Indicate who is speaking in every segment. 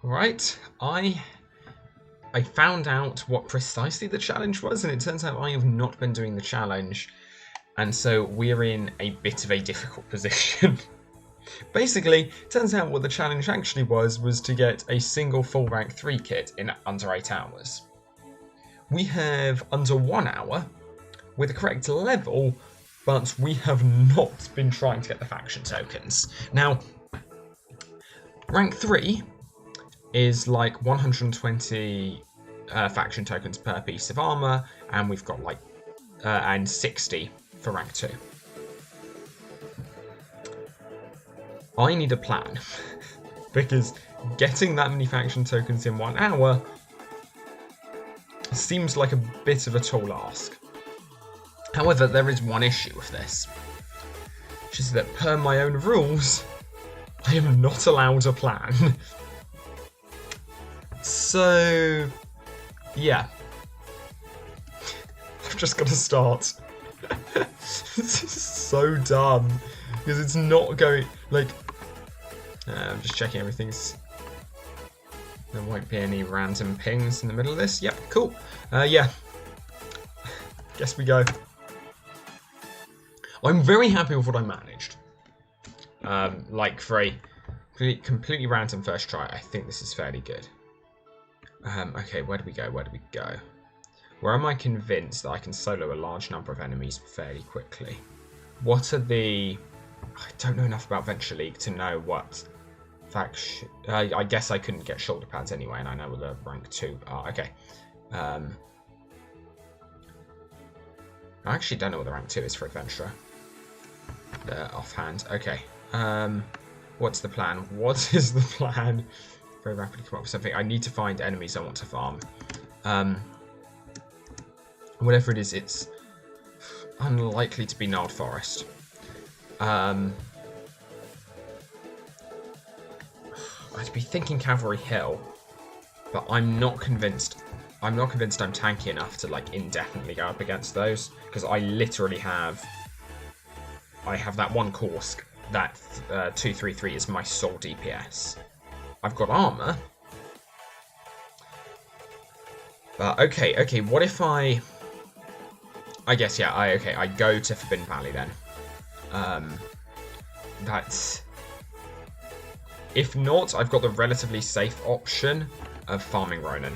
Speaker 1: Right, I found out what precisely the challenge was, and it turns out I have not been doing the challenge, and so we're in a bit of a difficult position. Basically, turns out what the challenge actually was to get a single full rank 3 kit in under 8 hours. We have under 1 hour with the correct level, but we have not been trying to get the faction tokens. Now, rank 3 is like 120 faction tokens per piece of armor, and we've got like and 60 for rank 2. I need a plan because getting that many faction tokens in 1 hour seems like a bit of a tall ask. However, there is one issue with this, which is that per my own rules, I am not allowed a plan. So, yeah. I've just got to start. This is so dumb, because it's not going, like, I'm just checking everything's, there won't be any random pings in the middle of this. Yep, cool. Yeah. Guess we go. I'm very happy with what I managed. Like, for a completely random first try, I think this is fairly good. Okay, where do we go? Where do we go? Where am I convinced that I can solo a large number of enemies fairly quickly? What are the... I don't know enough about Venture League to know what faction... I guess I couldn't get shoulder pads anyway, and I know what the rank 2 are. Okay. I actually don't know what the rank 2 is for Adventurer. Offhand. Okay. What's the plan? What is the plan? Very rapidly come up with something. I need to find enemies I want to farm. Whatever it is, it's unlikely to be Gnarled Forest. I'd be thinking Cavalry Hill, but I'm not convinced. I'm not convinced I'm tanky enough to like indefinitely go up against those, because I literally have. I have that one Kursk that 233 is my sole DPS. I've got armor. But okay, what if I guess, yeah, I go to Forbidden Valley then. That's... If not, I've got the relatively safe option of farming Ronin.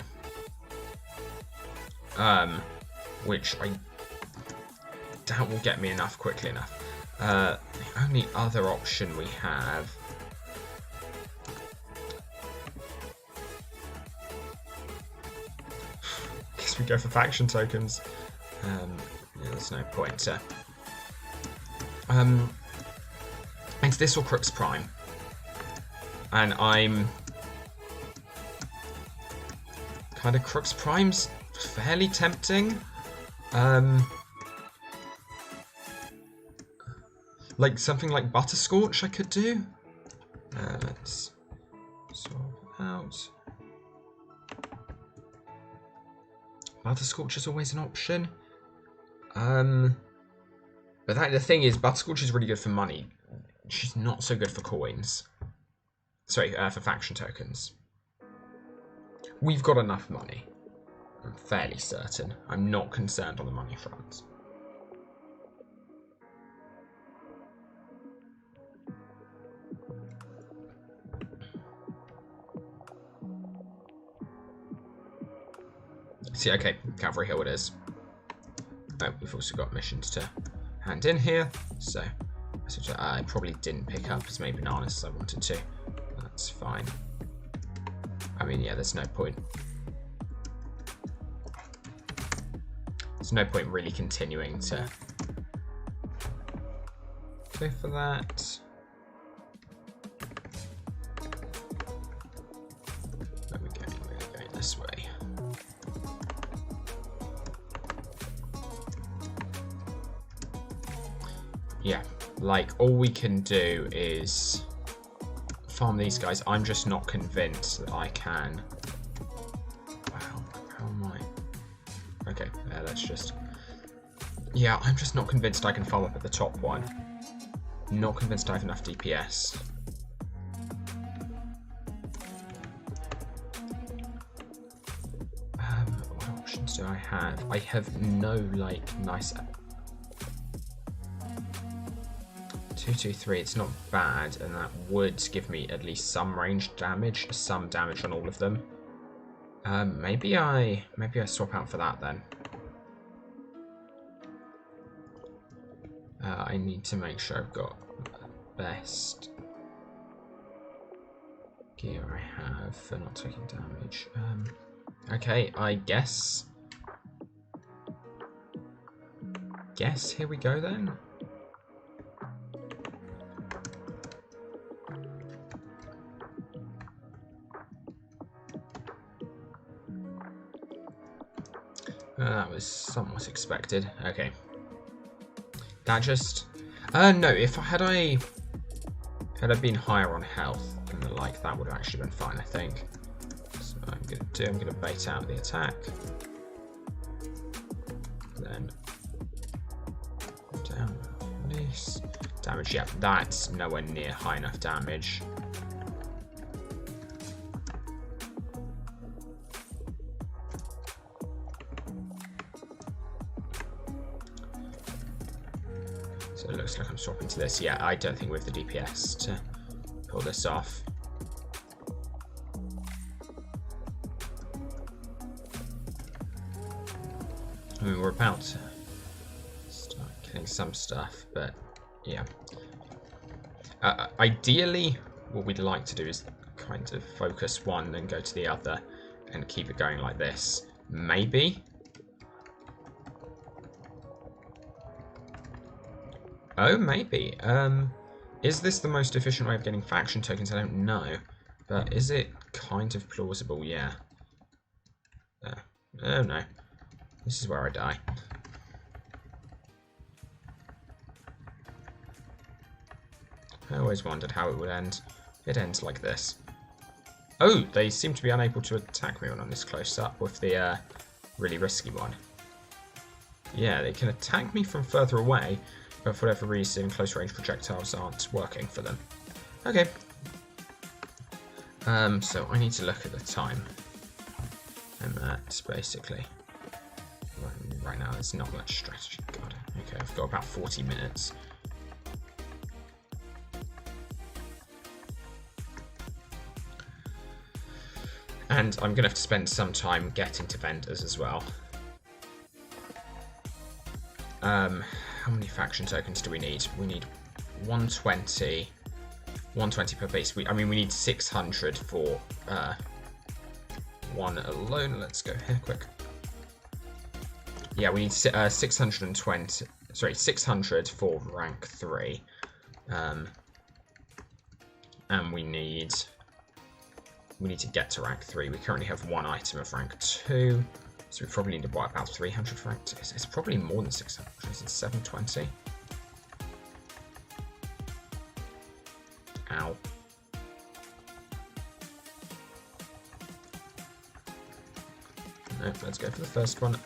Speaker 1: Which I doubt will get me enough quickly enough. The only other option we have... Guess we go for faction tokens. Yeah, there's no point. It's this or Crux Prime. And I'm... kind of Crux Prime's fairly tempting. Like something like Butterscorch I could do. Let's sort out. Butterscorch is always an option. But the thing is, Butterscorch is really good for money. She's not so good for coins. Sorry, for faction tokens. We've got enough money. I'm fairly certain. I'm not concerned on the money front. See, okay, Cavalry Hill it is. Oh, we've also got missions to hand in here, so I probably didn't pick up as many bananas as I wanted to. That's fine. I mean, yeah, there's no point. There's no point really continuing to go for that. Where are we going? We're going this way. Yeah, like, all we can do is farm these guys. I'm just not convinced that I can. Wow, how am I? Okay, let's just... Yeah, I'm just not convinced I can farm up at the top one. Not convinced I have enough DPS. factions do I have? I have no, like, nice... 223, it's not bad, and that would give me at least some range damage, some damage on all of them. Maybe I swap out for that then. I need to make sure I've got the best gear I have for not taking damage. Okay, I guess here we go then. That was somewhat expected. Okay. That just... no, if had I been higher on health and the like, that would have actually been fine, I think. So I'm gonna bait out the attack. Then down this. Damage, yeah, that's nowhere near high enough damage. So it looks like I'm swapping to this. Yeah, I don't think we have the DPS to pull this off. I mean, we're about to start killing some stuff, but yeah. Ideally, what we'd like to do is kind of focus one and go to the other and keep it going like this. Maybe. Oh, maybe. Is this the most efficient way of getting faction tokens? I don't know. But is it kind of plausible? Yeah. Oh, no. This is where I die. I always wondered how it would end. It ends like this. Oh, they seem to be unable to attack me when I'm this close up with the really risky one. Yeah, they can attack me from further away, but for whatever reason, close range projectiles aren't working for them. Okay. So I need to look at the time. And that's basically... Right now, there's not much strategy. God. Okay, I've got about 40 minutes. And I'm going to have to spend some time getting to vendors as well. How many faction tokens do we need? We need 120. 120 per base. I mean, we need 600 for one alone. Let's go here quick. Yeah, we need 620. Sorry, 600 for rank 3. And we need to get to rank 3. We currently have one item of rank 2. So we probably need to wipe out 300 for rank 2. It's probably more than 600. Is it 720? Ow. Nope, let's go for the first one.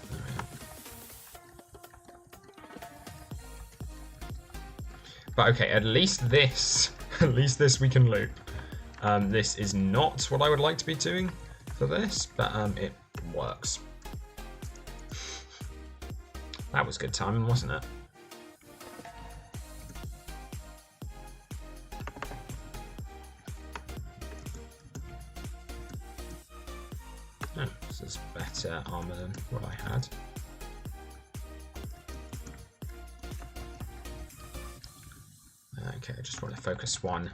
Speaker 1: But okay, at least this we can loop. This is not what I would like to be doing for this, but it works. That was good timing, wasn't it? Oh, this is better armor than what I had. Okay, I just want to focus one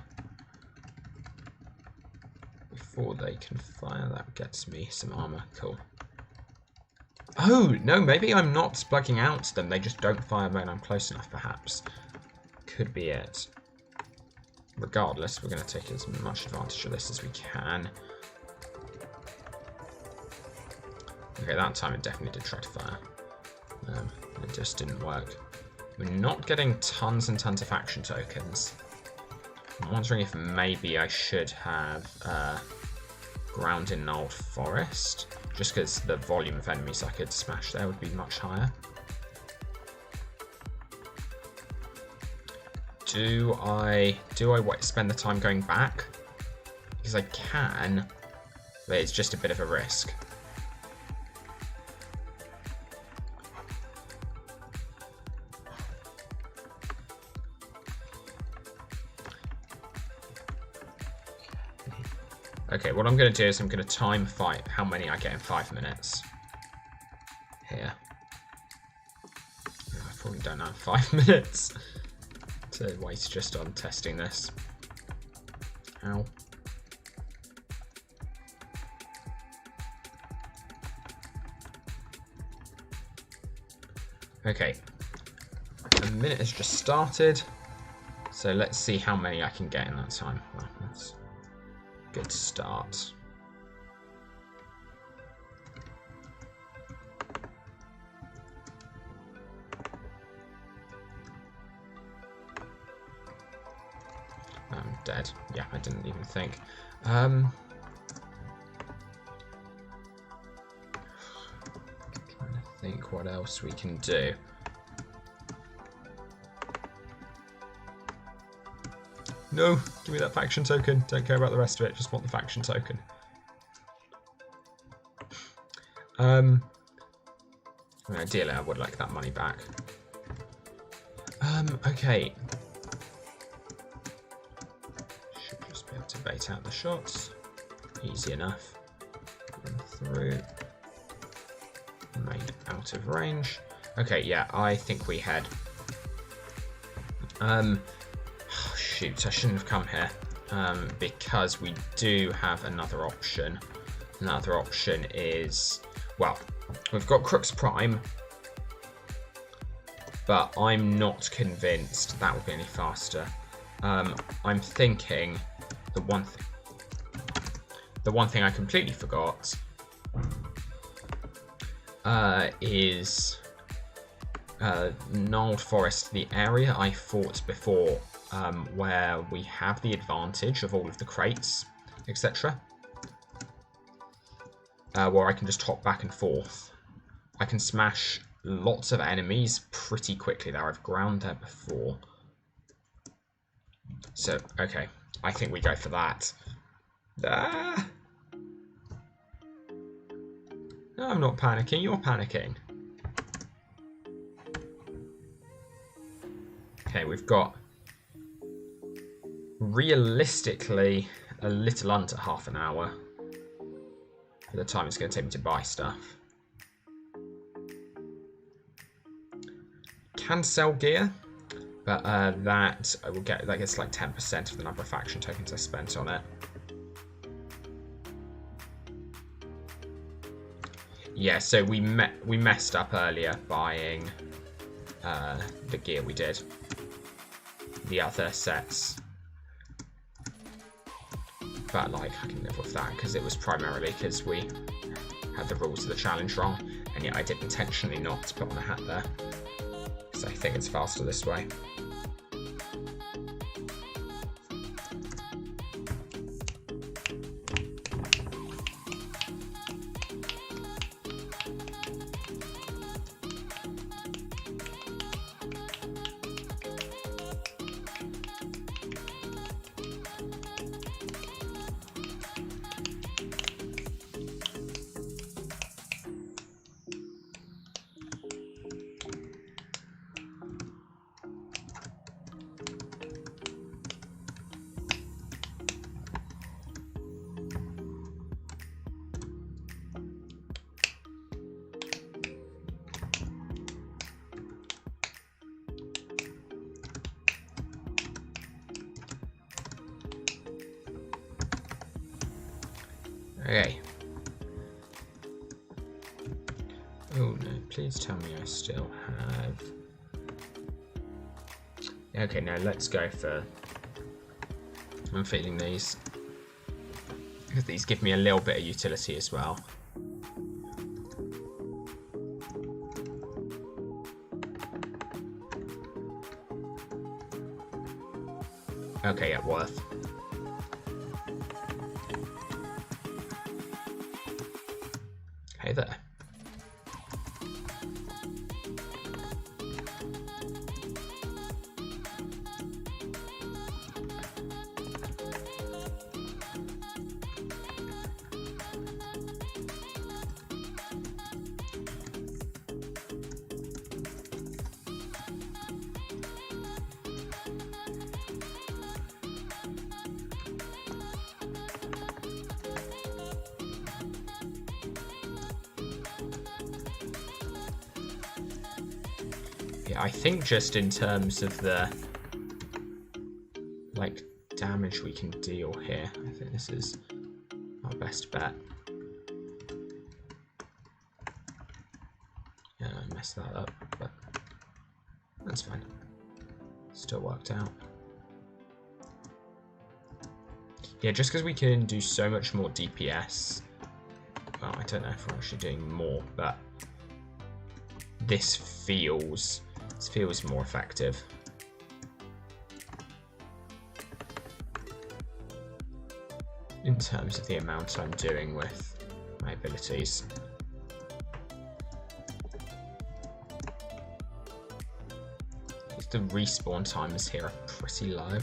Speaker 1: before they can fire. That gets me some armor. Cool. Oh, no, maybe I'm not plugging out them. They just don't fire when I'm close enough, perhaps. Could be it. Regardless, we're going to take as much advantage of this as we can. Okay, that time it definitely did try to fire. It just didn't work. We're not getting tons and tons of faction tokens. I'm wondering if maybe I should have ground in Gnarled Forest, just because the volume of enemies I could smash there would be much higher. Do I spend the time going back? Because I can, but it's just a bit of a risk. Okay, what I'm going to do is I'm going to time fight how many I get in 5 minutes. Here. I probably don't have 5 minutes to waste just on testing this. Ow. Okay. A minute has just started. So let's see how many I can get in that time. Well, that's a good start. I'm dead. Yeah, I didn't even think. Trying to think what else we can do. No, give me that faction token. Don't care about the rest of it. Just want the faction token. Ideally, I would like that money back. Okay. Should just be able to bait out the shots. Easy enough. Run through. Made out of range. Okay, yeah, I think we head. Shoot, I shouldn't have come here. Because we do have another option. Another option is, well, we've got Crux Prime, but I'm not convinced that will be any faster. I'm thinking the one thing I completely forgot is Gnarled Forest, the area I fought before, where we have the advantage of all of the crates, etc. Where I can just hop back and forth. I can smash lots of enemies pretty quickly there. I've ground there before. So, okay. I think we go for that. Ah! No, I'm not panicking. You're panicking. Okay, we've got realistically a little under half an hour for the time it's going to take me to buy stuff. Can sell gear, but that I will get. That gets like 10% of the number of faction tokens I spent on it. Yeah, so we messed up earlier buying the gear we did. The other sets. But like I can live with that because it was primarily because we had the rules of the challenge wrong, and yet I did intentionally not put on a hat there because I think it's faster this way. Okay. Oh no, please tell me I still have... Okay, now let's go for... I'm feeling these. Because these give me a little bit of utility as well. Okay, yeah, worth. Hey there. I think just in terms of the like damage we can deal here, I think this is our best bet. Yeah, I messed that up, but that's fine. Still worked out. Yeah, just because we can do so much more DPS. Well, I don't know if we're actually doing more, but this feels more effective. In terms of the amount I'm doing with my abilities. The respawn times here are pretty low.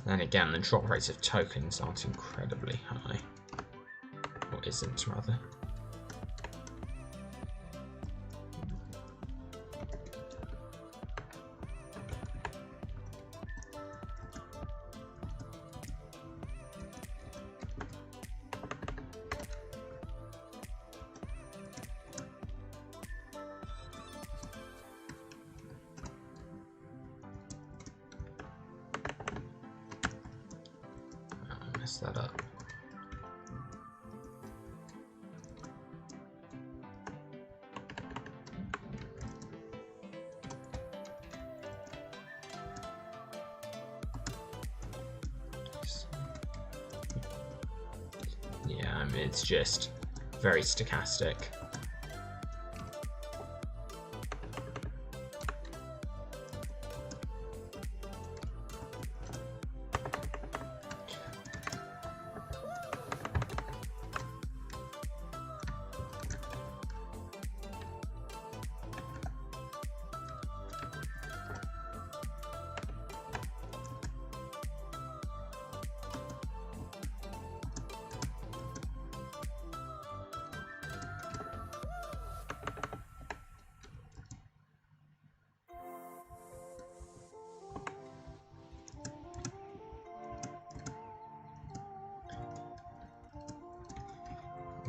Speaker 1: And again, the drop rates of tokens aren't incredibly high. Or isn't, rather. Mess that up. Yeah, I mean, it's just very stochastic.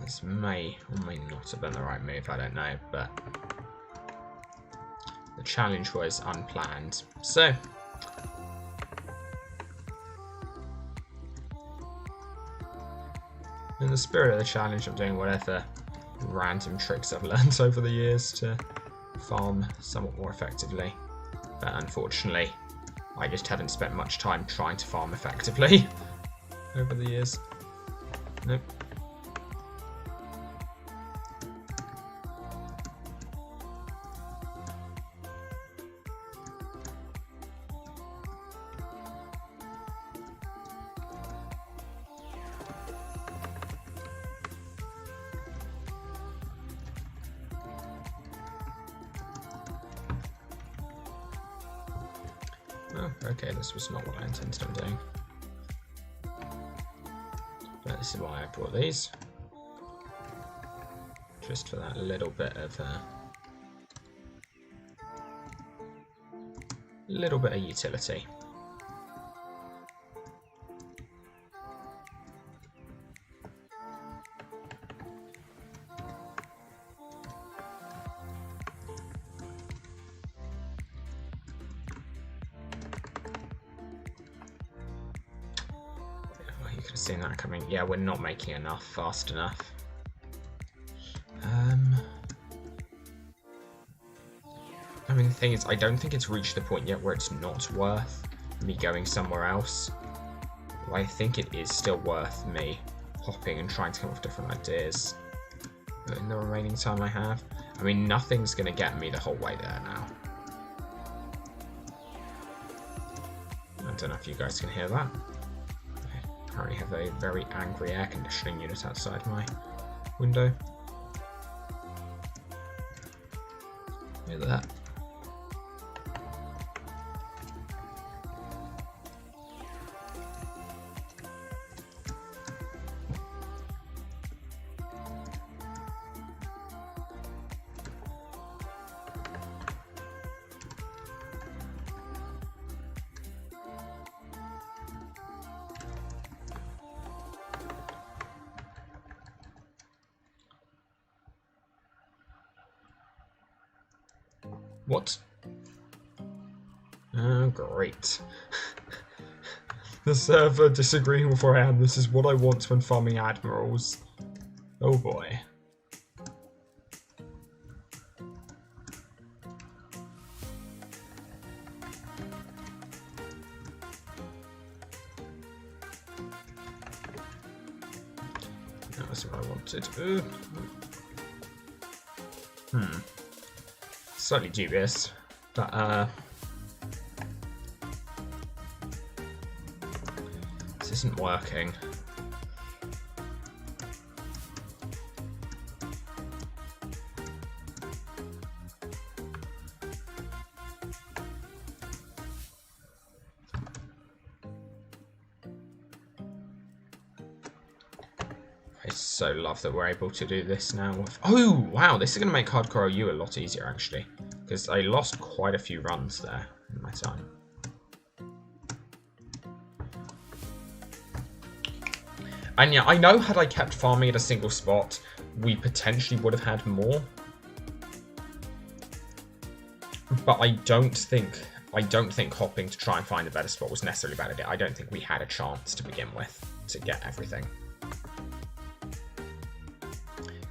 Speaker 1: This may or may not have been the right move, I don't know, but the challenge was unplanned. So, in the spirit of the challenge, I'm doing whatever random tricks I've learned over the years to farm somewhat more effectively. But unfortunately, I just haven't spent much time trying to farm effectively over the years. Nope. Oh, okay, this was not what I intended on doing. But this is why I brought these. Just for that little bit of utility. You could have seen that coming. Yeah, we're not making enough fast enough. I mean, the thing is, I don't think it's reached the point yet where it's not worth me going somewhere else. But I think it is still worth me hopping and trying to come up with different ideas in the remaining time I have. I mean, nothing's going to get me the whole way there now. I don't know if you guys can hear that. I currently have a very angry air conditioning unit outside my window. Hear that? What? Oh, great. The server disagreeing with where I am. This is what I want when farming admirals. Oh boy. That's what I wanted. Slightly dubious, but this isn't working. I so love that we're able to do this now. Oh, wow, this is going to make Hardcore OU a lot easier, actually. Because I lost quite a few runs there in my time. And yeah, I know had I kept farming at a single spot, we potentially would have had more. But I don't think hopping to try and find a better spot was necessarily a bad idea. I don't think we had a chance to begin with to get everything.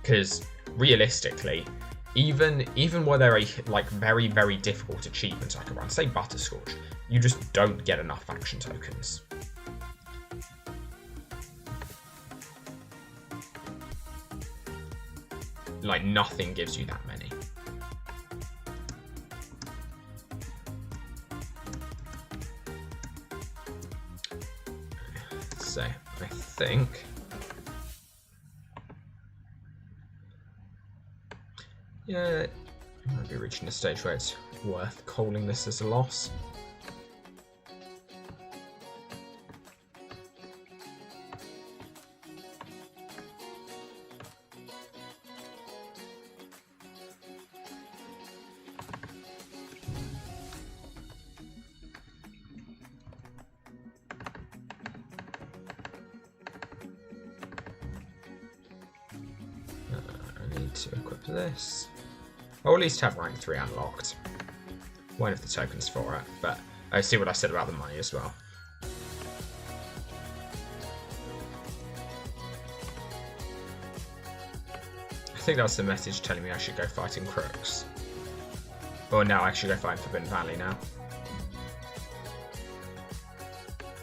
Speaker 1: Because realistically, even were there a like very, very difficult achievement I could run, say Butterscorch, you just don't get enough faction tokens. Like, nothing gives you that many. So, I think... yeah, I might be reaching a stage where it's worth calling this as a loss. I need to equip this. I'll at least have rank 3 unlocked. Won't have the tokens for it, but I see what I said about the money as well. I think that was the message telling me I should go fighting Crooks. Or no, I should go fighting Forbidden Valley now.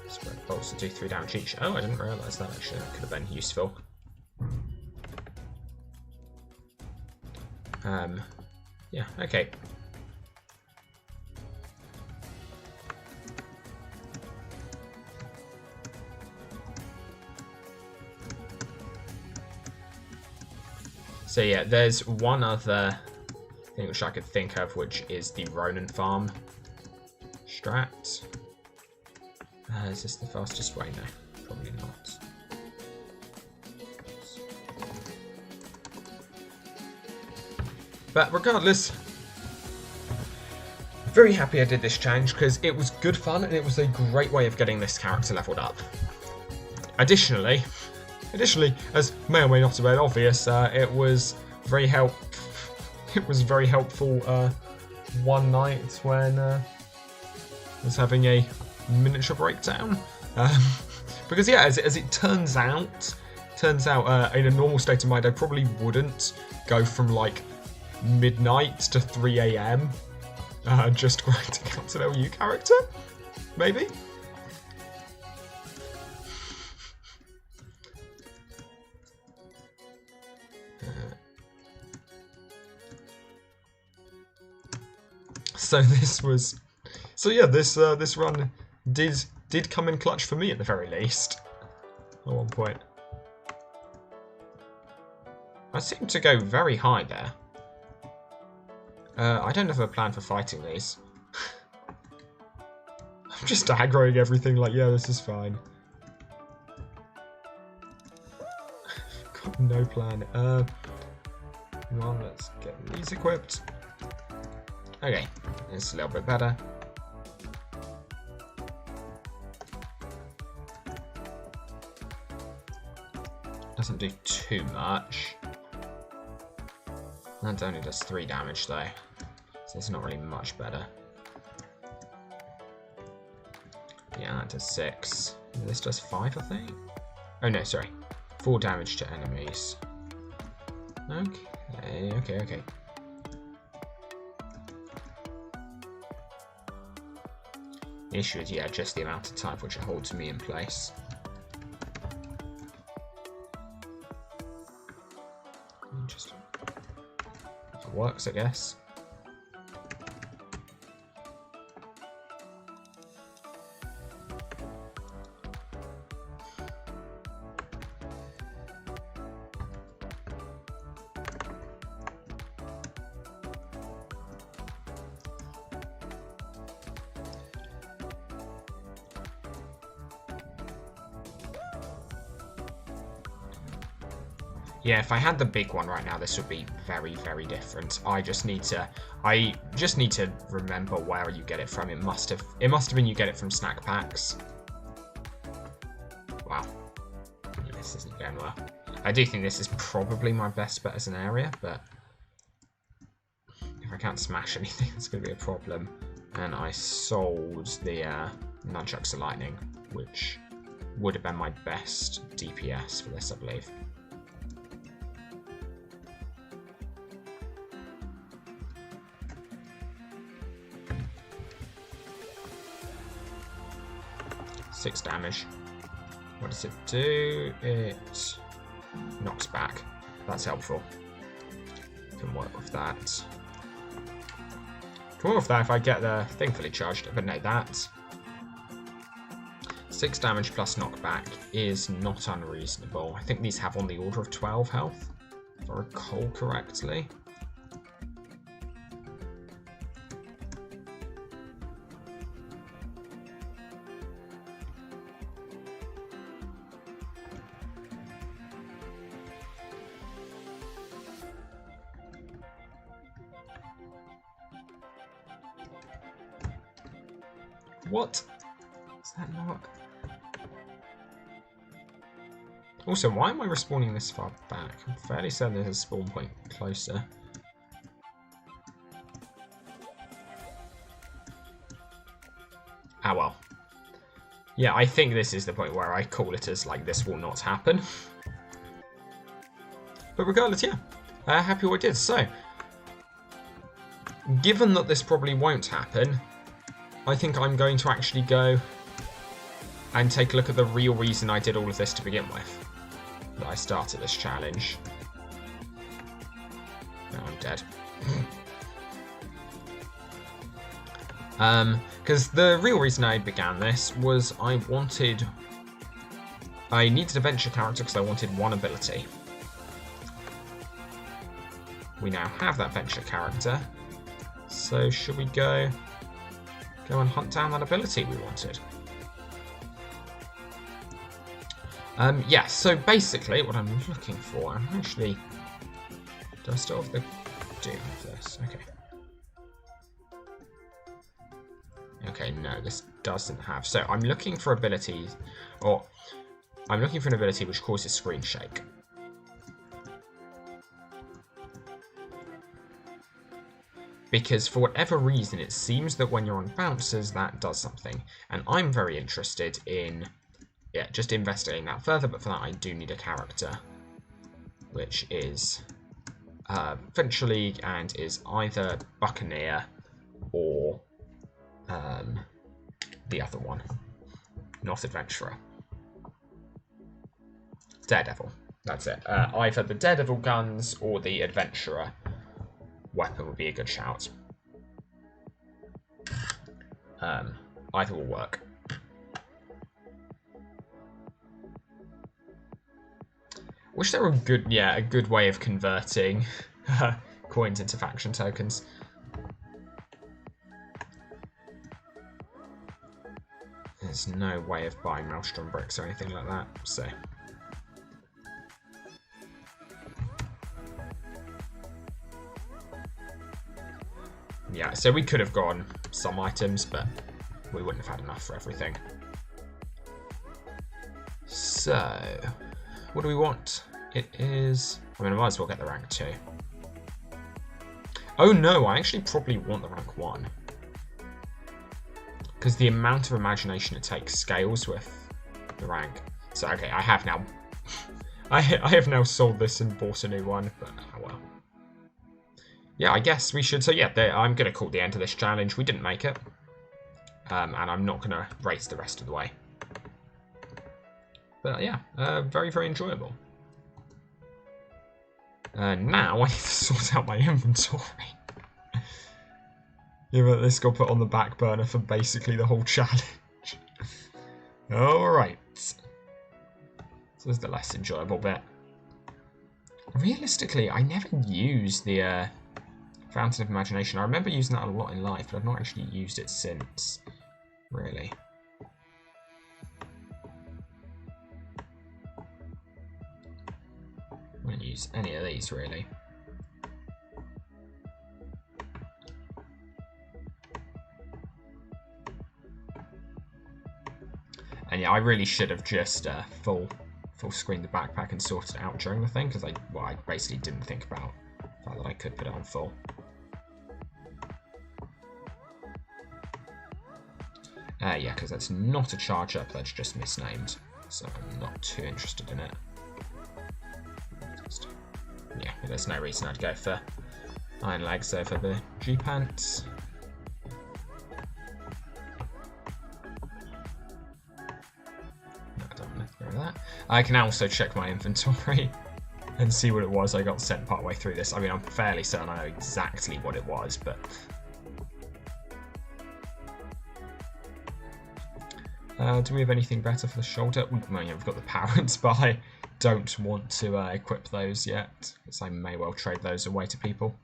Speaker 1: Spread bolts to do 3 damage each. Oh, I didn't realise that actually. That could have been useful. Yeah, okay. So yeah, there's one other thing which I could think of, which is the Ronin farm strat. Is this the fastest way? No, probably not. But regardless, very happy I did this challenge because it was good fun and it was a great way of getting this character leveled up. Additionally, as may or may not have been obvious, it was very helpful one night when I was having a miniature breakdown. Because yeah, as it turns out, in a normal state of mind, I probably wouldn't go from like midnight to 3 AM just grinding out an LU character, maybe. This run did come in clutch for me at the very least. At one point, I seem to go very high there. I don't have a plan for fighting these. I'm just aggroing everything like, yeah, this is fine. Got no plan. Come on, let's get these equipped. Okay, it's a little bit better. Doesn't do too much. That only does 3 damage though. So it's not really much better. Yeah, that does 6. This does 5, I think? Oh no, sorry. 4 damage to enemies. Okay. The issue is, yeah, just the amount of time which it holds me in place. Interesting. It works, I guess. Yeah, if I had the big one right now, this would be very, very different. I just need to remember where you get it from. It must have been you get it from snack packs. Wow, this isn't going well. I do think this is probably my best bet as an area, but if I can't smash anything, it's going to be a problem. And I sold the Nunchucks of Lightning, which would have been my best DPS for this, I believe. Six damage. What does it do? It knocks back. That's helpful. Can work with that. Can work with that if I get the thing fully charged. But no, that 6 damage plus knockback is not unreasonable. I think these have on the order of 12 health, if I recall correctly. What? Is that not? Also, why am I respawning this far back? I'm fairly certain there's a spawn point closer. Ah well. Yeah, I think this is the point where I call it as, like, this will not happen. But regardless, yeah. Happy what I did. So, given that this probably won't happen, I think I'm going to actually go and take a look at the real reason I did all of this to begin with. That I started this challenge. No, I'm dead. Because the real reason I began this was I needed a venture character because I wanted one ability. We now have that venture character. So should we go and hunt down that ability we wanted? Yeah, so basically what I'm looking for, I'm actually... Do I still have the Doom of this? Okay. Okay, no, this doesn't have... So I'm looking for abilities, or I'm looking for an ability which causes screen shake. Because for whatever reason, it seems that when you're on bouncers, that does something. And I'm very interested in, yeah, just investigating that further, but for that I do need a character, which is Venture League and is either Buccaneer or the other one, not Adventurer. Daredevil, that's it. Either the Daredevil guns or the Adventurer weapon would be a good shout. Either will work. Wish there were a good way of converting coins into faction tokens. There's no way of buying Maelstrom bricks or anything like that, so. Yeah, so we could have gone some items, but we wouldn't have had enough for everything. So, what do we want? It is... I mean, I might as well get the rank 2. Oh no, I actually probably want the rank 1. Because the amount of imagination it takes scales with the rank. So, okay, I have now... I have now sold this and bought a new one, but oh well. Yeah, I guess we should... So yeah, I'm going to call the end of this challenge. We didn't make it. And I'm not going to race the rest of the way. But yeah, very, very enjoyable. Now I need to sort out my inventory. Yeah, but this got put on the back burner for basically the whole challenge. Alright. So this is the less enjoyable bit. Realistically, I never used the Fountain of Imagination. I remember using that a lot in life, but I've not actually used it since. Really. I won't use any of these, really. And yeah, I really should have just full screened the backpack and sorted it out during the thing, because I basically didn't think about the fact that I could put it on full. Yeah, because that's not a charge up, that's just misnamed, so I'm not too interested in it. Yeah, there's no reason I'd go for Iron Legs over the G-Pants. No, I don't want to throw that. I can also check my inventory and see what it was I got sent partway through this. I mean, I'm fairly certain I know exactly what it was, but... do we have anything better for the shoulder? Well, yeah, we've got the parents, but I don't want to equip those yet, because I may well trade those away to people.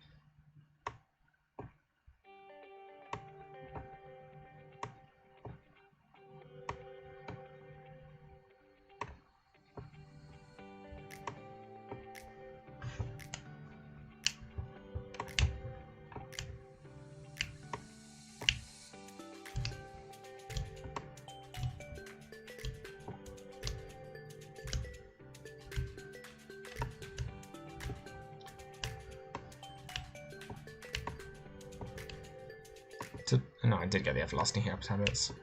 Speaker 1: No, I did get the Everlasting Habits.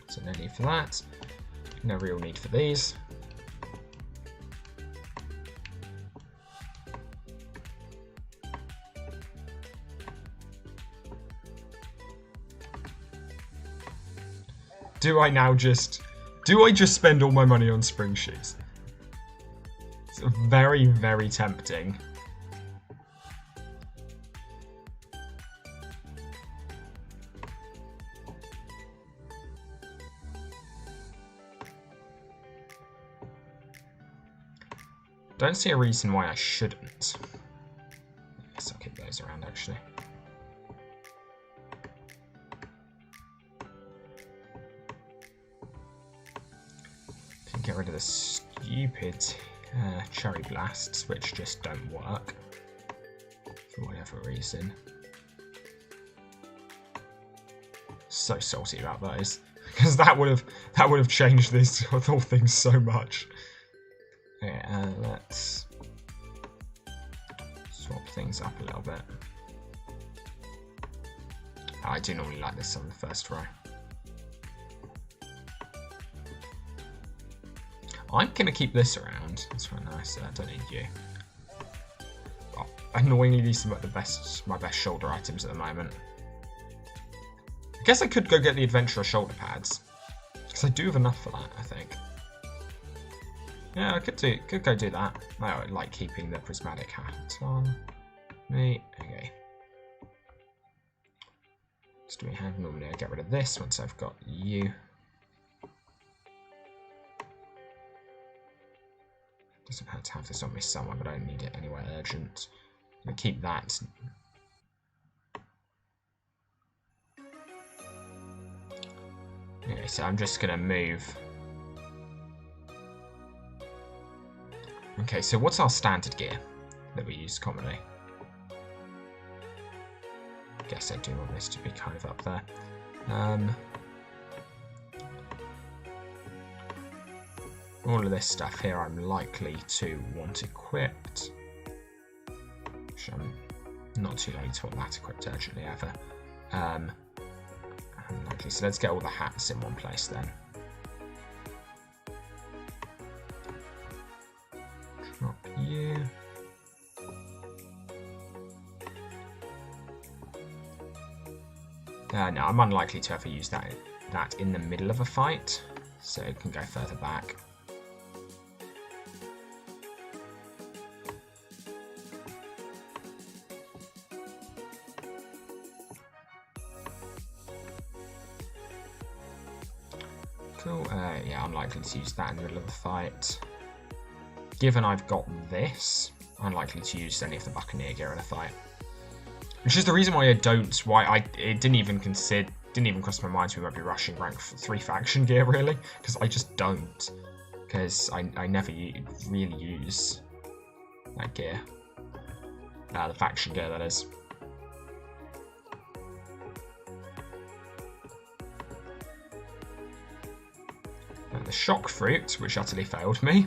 Speaker 1: So no need for that. No real need for these. Do I just spend all my money on spring shoes? It's very, very tempting. Don't see a reason why I shouldn't. I guess I'll keep those around, actually. Can get rid of the stupid cherry blasts, which just don't work for whatever reason. So salty about those, because that would have changed this whole thing so much. Okay, let's swap things up a little bit. I do normally like this on the first row. I'm going to keep this around. It's quite nice. I don't need you. Oh, annoyingly, these are my best shoulder items at the moment. I guess I could go get the Adventurer shoulder pads, because I do have enough for that, I think. Yeah, I could go do that. I like keeping the prismatic hat on me. Okay. So do we have normally I get rid of this once I've got you. Doesn't hurt to have this on me somewhere, but I don't need it anywhere urgent. I'm gonna keep that. Okay, so I'm just gonna move. Okay, so what's our standard gear that we use commonly? Guess I do want this to be kind of up there. All of this stuff here I'm likely to want equipped. which I'm not too likely to want that equipped urgently ever. Unlikely. So let's get all the hats in one place then. Drop you. No, I'm unlikely to ever use that in the middle of a fight, so it can go further back. Cool. Yeah, I'm likely to use that in the middle of the fight. Given I've got this, I'm likely to use any of the Buccaneer gear in a fight. Which is the reason why it didn't even cross my mind we might be rushing rank 3 faction gear, really, because I just don't. Because I never really use that gear. The faction gear, that is. And the shock fruit, which utterly failed me.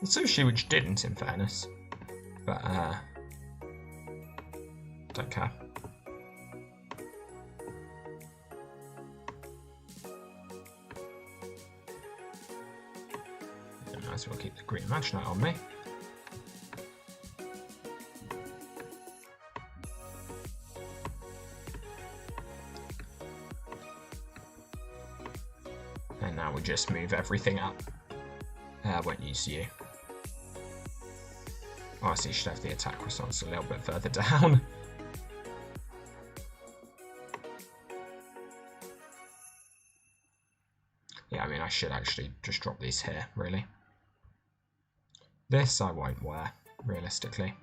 Speaker 1: The sushi, which didn't, in fairness. But, don't care. Might as well keep the green Imaginite on me. And now we just move everything up. I won't use you. Oh, I see you should have the attack response a little bit further down. Yeah, I mean, I should actually just drop these here, really. This I won't wear, realistically.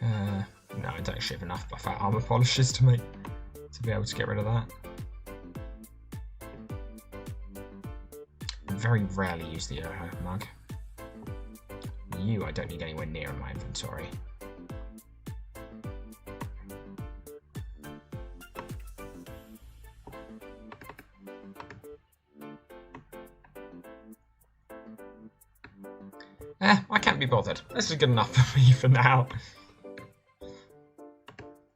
Speaker 1: No, I don't actually have enough buff armor polishes to be able to get rid of that. I very rarely use the Yoho mug. You, I don't need anywhere near in my inventory. I can't be bothered. This is good enough for me for now.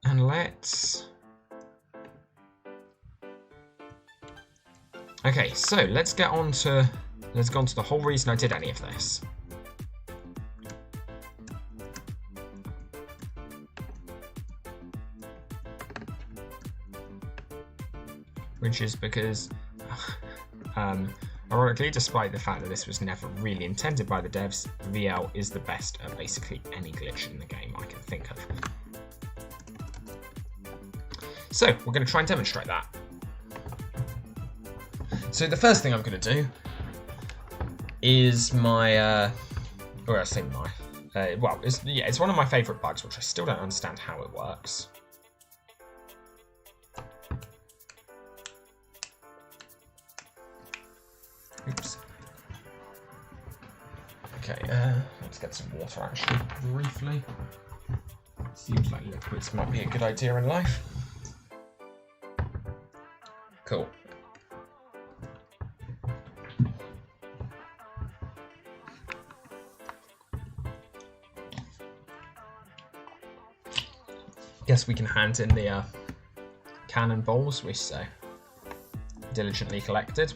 Speaker 1: And let's... Okay, so let's go on to the whole reason I did any of this. Which is because, ironically, despite the fact that this was never really intended by the devs, VL is the best at basically any glitch in the game I can think of. So, we're going to try and demonstrate that. So the first thing I'm going to do is my, or I say my, well, it's one of my favourite bugs, which I still don't understand how it works. Oops. Okay, let's get some water actually, briefly. Seems like liquids might be a good idea in life. Cool. Guess we can hand in the cannonballs we so diligently collected.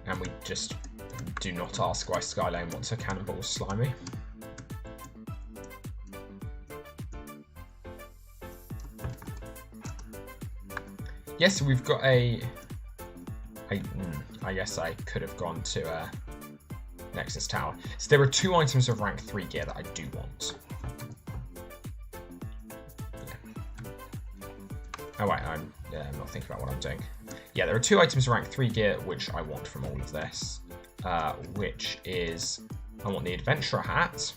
Speaker 1: And we just do not ask why Skylane wants her cannonballs slimy. Yes, we've got I guess I could have gone to Nexus Tower. So there are 2 items of rank 3 gear that I do want. Oh wait, I'm not thinking about what I'm doing. Yeah, there are 2 items of rank 3 gear which I want from all of this. Which is, I want the Adventurer hat,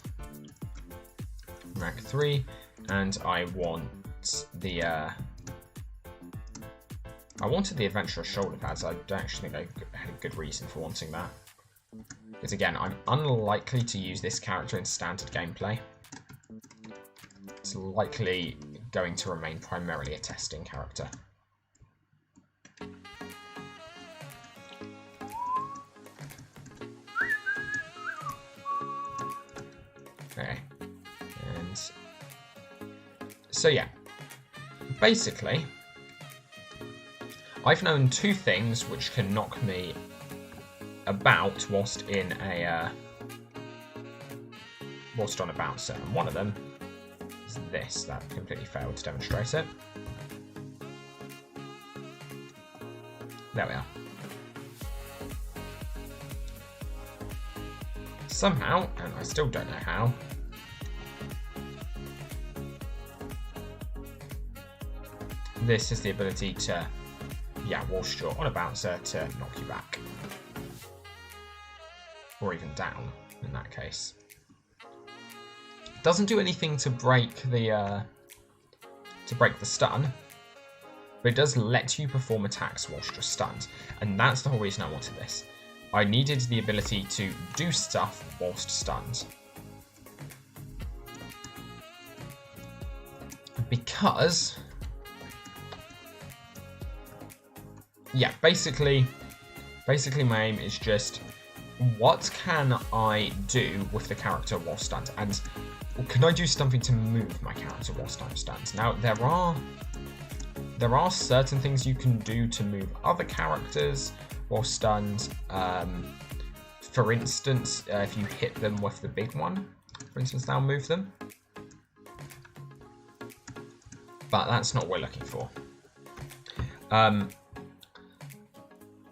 Speaker 1: rank 3, and I want the I wanted the adventurous shoulder pads. I don't actually think I had a good reason for wanting that. Because again, I'm unlikely to use this character in standard gameplay. It's likely going to remain primarily a testing character. Okay. And so yeah. Basically, I've known two things which can knock me about whilst in a whilst on a bouncer, and one of them is this. That completely failed to demonstrate it. There we are. Somehow, and I still don't know how, this is the ability to, whilst you're on a bouncer, to knock you back. Or even down, in that case. Doesn't do anything to break the stun, but it does let you perform attacks whilst you're stunned. And that's the whole reason I wanted this. I needed the ability to do stuff whilst stunned. Because basically my aim is just, what can I do with the character while stunned? And can I do something to move my character whilst I'm stunned? Now, there are certain things you can do to move other characters while stunned. For instance, if you hit them with the big one, for instance, that'll move them. But that's not what we're looking for.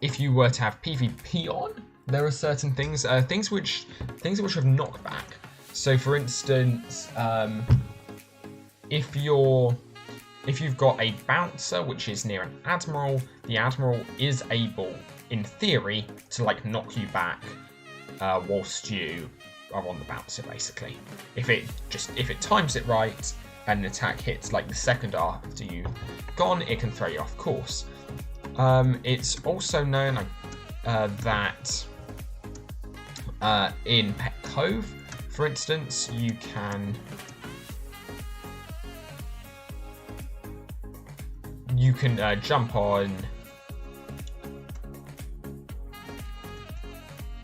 Speaker 1: If you were to have PvP on, there are certain things, things which have knockback. So, for instance, if you've got a bouncer which is near an admiral, the admiral is able, in theory, to knock you back whilst you are on the bouncer. Basically, if it times it right and an attack hits the second after you've gone, it can throw you off course. It's also known that in Pet Cove, for instance, you can jump on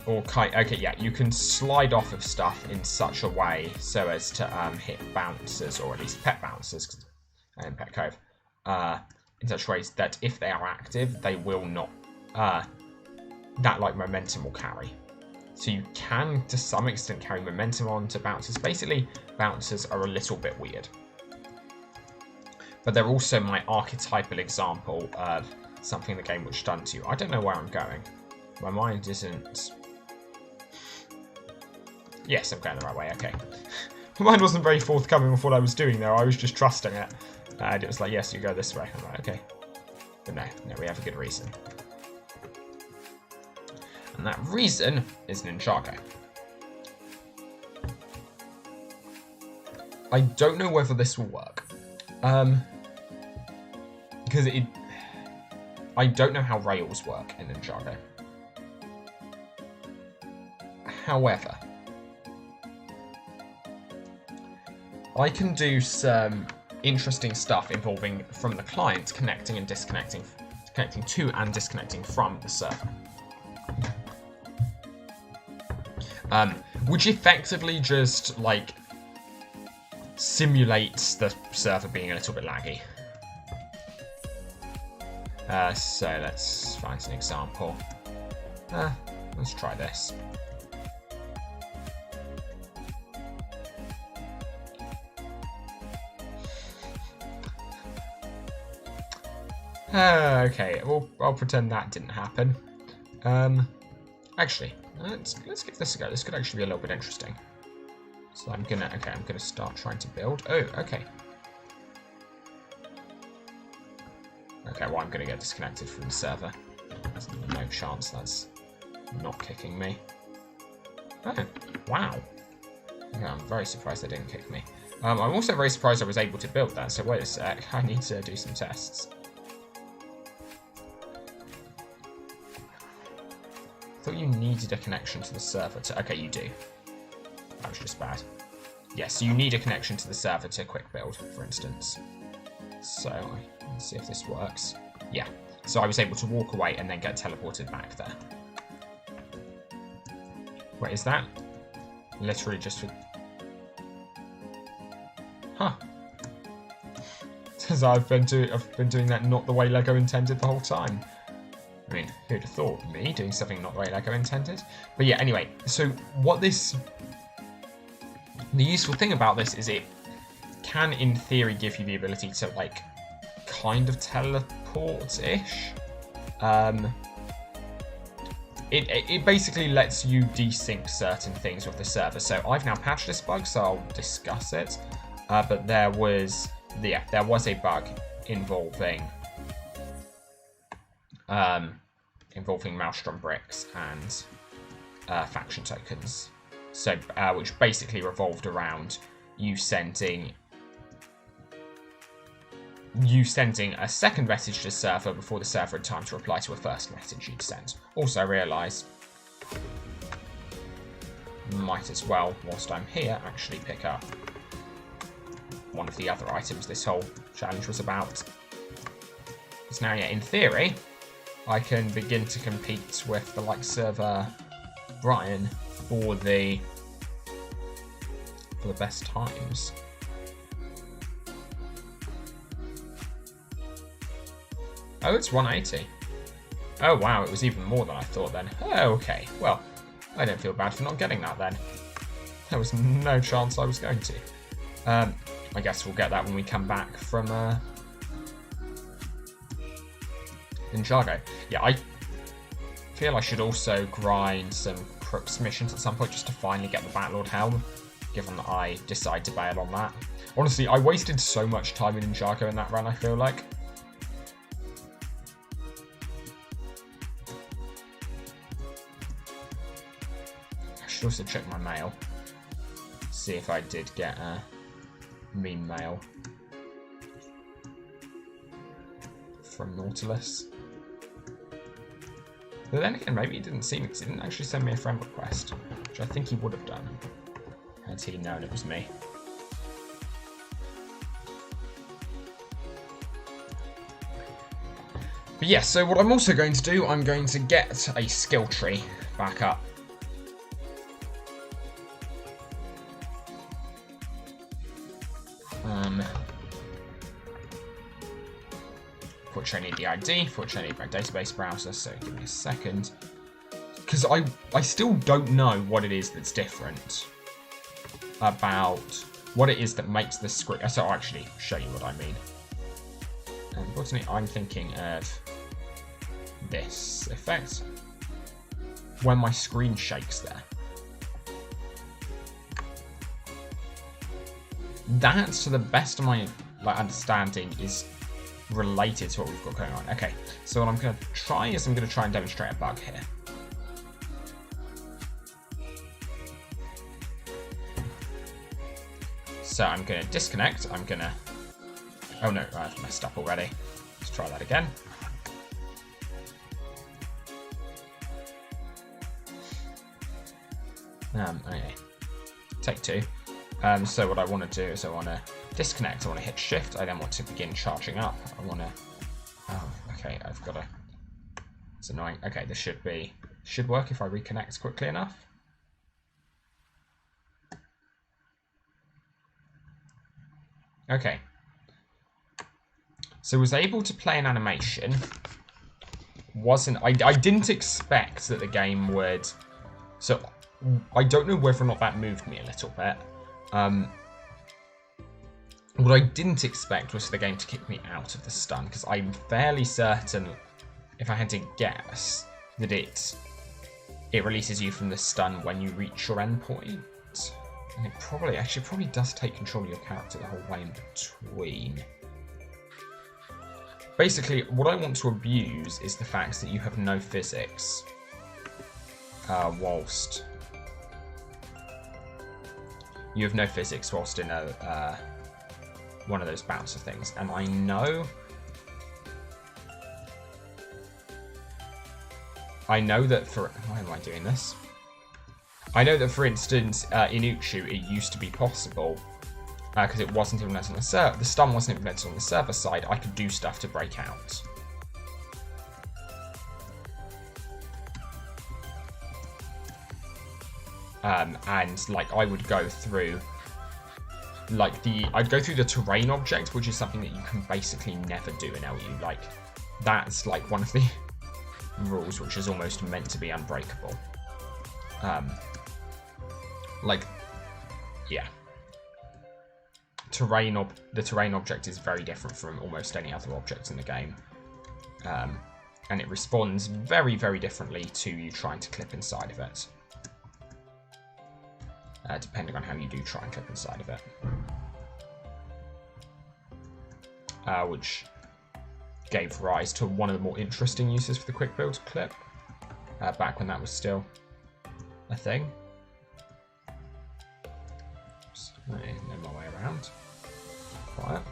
Speaker 1: or kite. Okay, yeah, you can slide off of stuff in such a way so as to hit bouncers, or at least pet bouncers in Pet Cove. In such ways that if they are active, they will not, that momentum will carry. So you can, to some extent, carry momentum onto bouncers. Basically, bouncers are a little bit weird. But they're also my archetypal example of something in the game which stuns you. I don't know where I'm going. My mind isn't... Yes, I'm going the right way, okay. My mind wasn't very forthcoming with what I was doing there. I was just trusting it. And it was like, yes, you go this way. I'm like, okay. But no, we have a good reason. And that reason is Ninjago. I don't know whether this will work. Because I don't know how rails work in Ninjago. However, I can do some interesting stuff involving from the client connecting and disconnecting, connecting to and disconnecting from the server. Which effectively just simulates the server being a little bit laggy. So let's find an example. Let's try this. Okay, I'll pretend that didn't happen. Actually, let's give this a go. This could actually be a little bit interesting. So I'm gonna start trying to build. Oh, okay. Okay, well, I'm gonna get disconnected from the server. There's no chance that's not kicking me. Oh, wow. Okay, I'm very surprised they didn't kick me. I'm also very surprised I was able to build that, so wait a sec, I need to do some tests. thought you needed a connection to the server to... Okay, you do. That was just bad. Yes, so you need a connection to the server to quick build, for instance. So, let's see if this works. Yeah, so I was able to walk away and then get teleported back there. Wait, is that literally just for... Huh. Because I've been doing that not the way LEGO intended the whole time. I mean, who'd have thought? Me doing something not the way LEGO intended? But yeah, anyway, so what this... The useful thing about this is it can, in theory, give you the ability to, like, kind of teleport-ish. It basically lets you desync certain things with the server. So I've now patched this bug, so I'll discuss it. But there was a bug involving Maelstrom bricks and faction tokens. So, which basically revolved around you sending a second message to the server before the server had time to reply to a first message you'd sent. Also, I realise might as well, whilst I'm here, actually pick up one of the other items this whole challenge was about. Because now, yeah, in theory, I can begin to compete with the likes of Brian for the best times. Oh, it's 180. Oh wow, it was even more than I thought then. Oh, okay, well, I don't feel bad for not getting that then. There was no chance I was going to. I guess we'll get that when we come back from Ninjago. Yeah, I feel I should also grind some Crooks missions at some point just to finally get the Batlord Helm, given that I decide to bail on that. Honestly, I wasted so much time in Ninjago in that run, I feel like. I should also check my mail. See if I did get meme mail from Nautilus. But then again, maybe he didn't see me because he didn't actually send me a friend request, which I think he would have done had he known it was me. But yeah, so what I'm also going to do, I'm going to get a skill tree back up. For which I need the ID, for which I need my database browser, so give me a second. Because I still don't know what it is that's different about what it is that makes the screen. So I'll actually show you what I mean. Unfortunately, I'm thinking of this effect when my screen shakes there. That, to the best of my understanding, is related to what we've got going on. Okay, so what I'm going to try is I'm going to try and demonstrate a bug here. So I'm going to disconnect. I'm going to... Oh no, I've messed up already. Let's try that again. Okay. Take two. So what I want to do is I want to disconnect. I want to hit shift. I then want to begin charging up. I want to... Oh, okay, I've got to... It's annoying. Okay, this should work if I reconnect quickly enough. Okay. So I was able to play an animation. I didn't expect that the game would... So I don't know whether or not that moved me a little bit. What I didn't expect was for the game to kick me out of the stun, because I'm fairly certain, if I had to guess, that it releases you from the stun when you reach your endpoint. And it probably does take control of your character the whole way in between. Basically, what I want to abuse is the fact that you have no physics whilst... You have no physics whilst in a one of those bouncer things, and I know I know that for... Why am I doing this? I know that, for instance, in Uchu, it used to be possible, because it wasn't implemented on the server, the stun wasn't implemented on the server side, I could do stuff to break out. And, like, I would go through, like, I'd go through the terrain object, which is something that you can basically never do in LU. Like, that's, like, one of the rules which is almost meant to be unbreakable. Like, yeah. The terrain object is very different from almost any other object in the game. And it responds very, very differently to you trying to clip inside of it. Depending on how you do try and clip inside of it. Which gave rise to one of the more interesting uses for the quick build clip. Back when that was still a thing. Oops, no more way around. Quiet.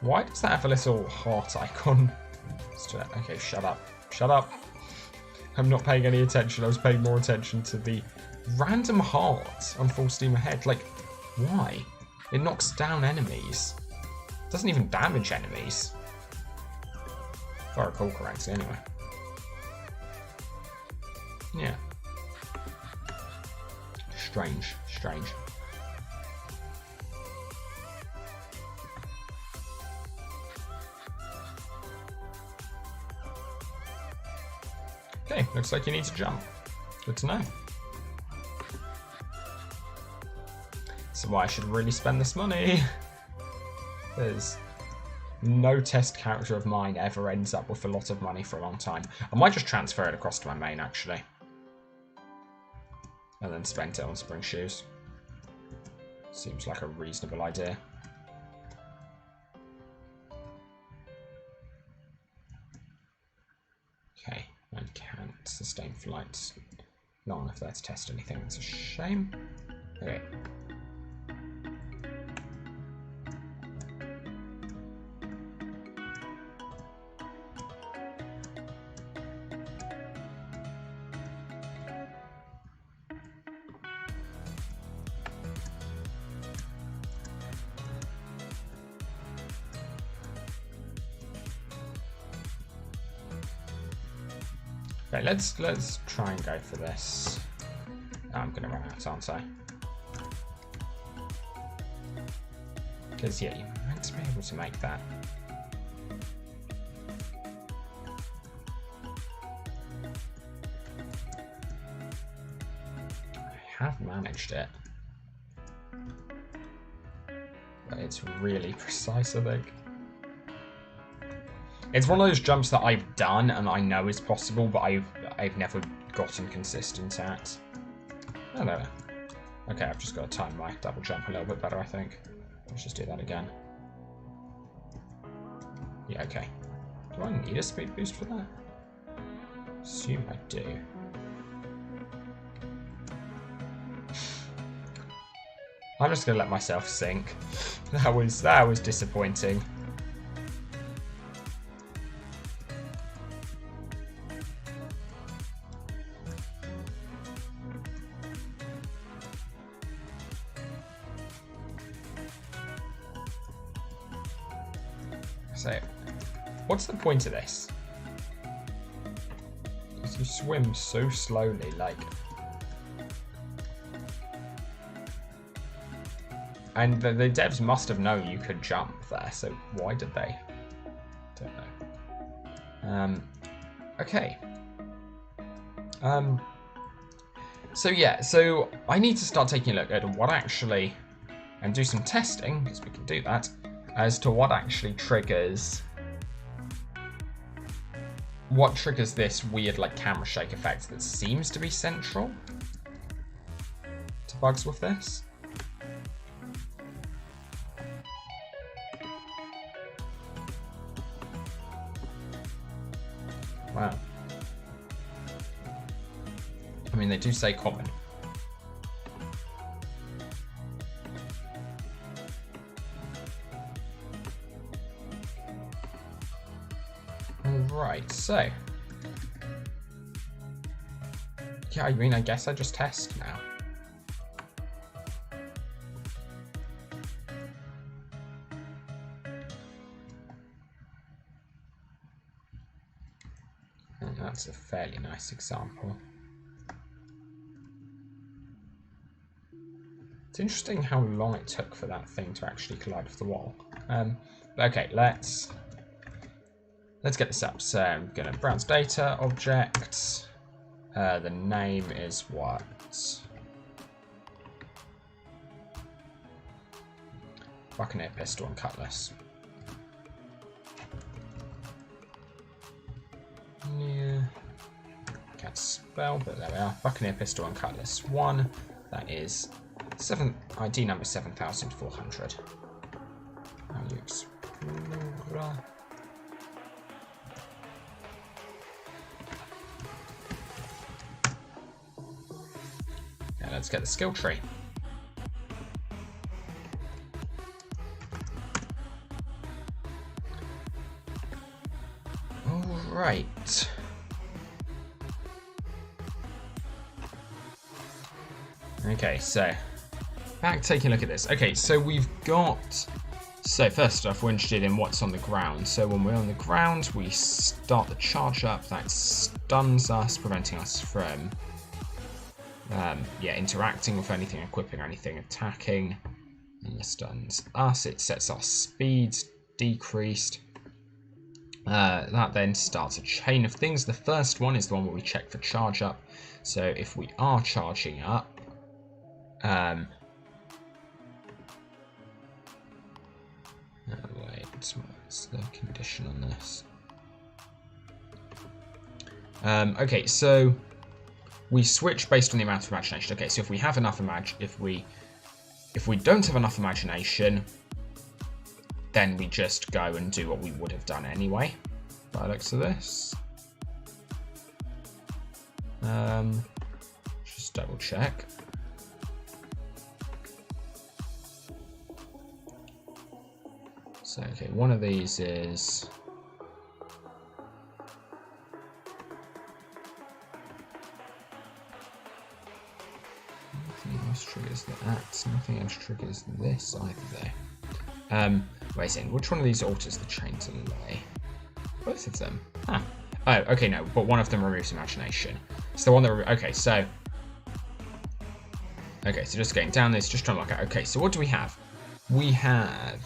Speaker 1: Why does that have a little heart icon? Okay, shut up. Shut up. I'm not paying any attention. I was paying more attention to the random heart on Full Steam Ahead. Like, why? It knocks down enemies. It doesn't even damage enemies. If I recall correctly, anyway. Yeah. Strange. Strange. Okay, looks like you need to jump. Good to know. So why I should really spend this money. There's no test character of mine ever ends up with a lot of money for a long time. I might just transfer it across to my main, actually. And then spend it on spring shoes. Seems like a reasonable idea. Okay. I can't sustain flights long enough there to test anything. It's a shame. Okay. Okay, let's try and go for this. Oh, I'm gonna run out, aren't I? Because yeah, you're meant to be able to make that. I have managed it, but it's really precise, I think. It's one of those jumps that I've done and I know is possible, but I've never gotten consistent at. Oh, no. Okay, I've just got to time my double jump a little bit better, I think. Let's just do that again. Yeah, okay. Do I need a speed boost for that? Assume I do. I'm just gonna let myself sink. That was disappointing. So, what's the point of this? Because you swim so slowly, like... And the devs must have known you could jump there, so why did they? Don't know. Okay. So yeah, so I need to start taking a look at what actually... And do some testing, because we can do that, as to what actually triggers... What triggers this weird, like, camera shake effect that seems to be central to bugs with this. Wow. I mean, they do say common. Right, so. Yeah, I mean, I guess I just test now. And that's a fairly nice example. It's interesting how long it took for that thing to actually collide with the wall. Okay, let's get this up. So I'm going to browse data, objects. The name is what? Buccaneer pistol and cutlass. Yeah. Can't spell, but there we are. Buccaneer pistol and cutlass 1. That is ID number 7400. Value Explorer. Now let's get the skill tree. Alright. Okay, so back taking a look at this. Okay, so we've got. So first off, we're interested in what's on the ground. So when we're on the ground, we start the charge up. That stuns us, preventing us from interacting with anything, equipping anything, attacking. And it stuns us. It sets our speeds decreased. That then starts a chain of things. The first one is the one where we check for charge up. So if we are charging up, wait, what's the condition on this? Okay, so we switch based on the amount of imagination. Okay, so if we have enough if we don't have enough imagination, then we just go and do what we would have done anyway. By the looks of this. Just double check. So, okay, one of these is... Nothing else triggers that. Nothing else triggers this either, though. Wait a second, which one of these alters the chain delay? Both of them. Ah. Oh, okay, no, but one of them removes imagination. It's the one that... Okay, so just getting down this, just trying to look at... Okay, so what do we have? We have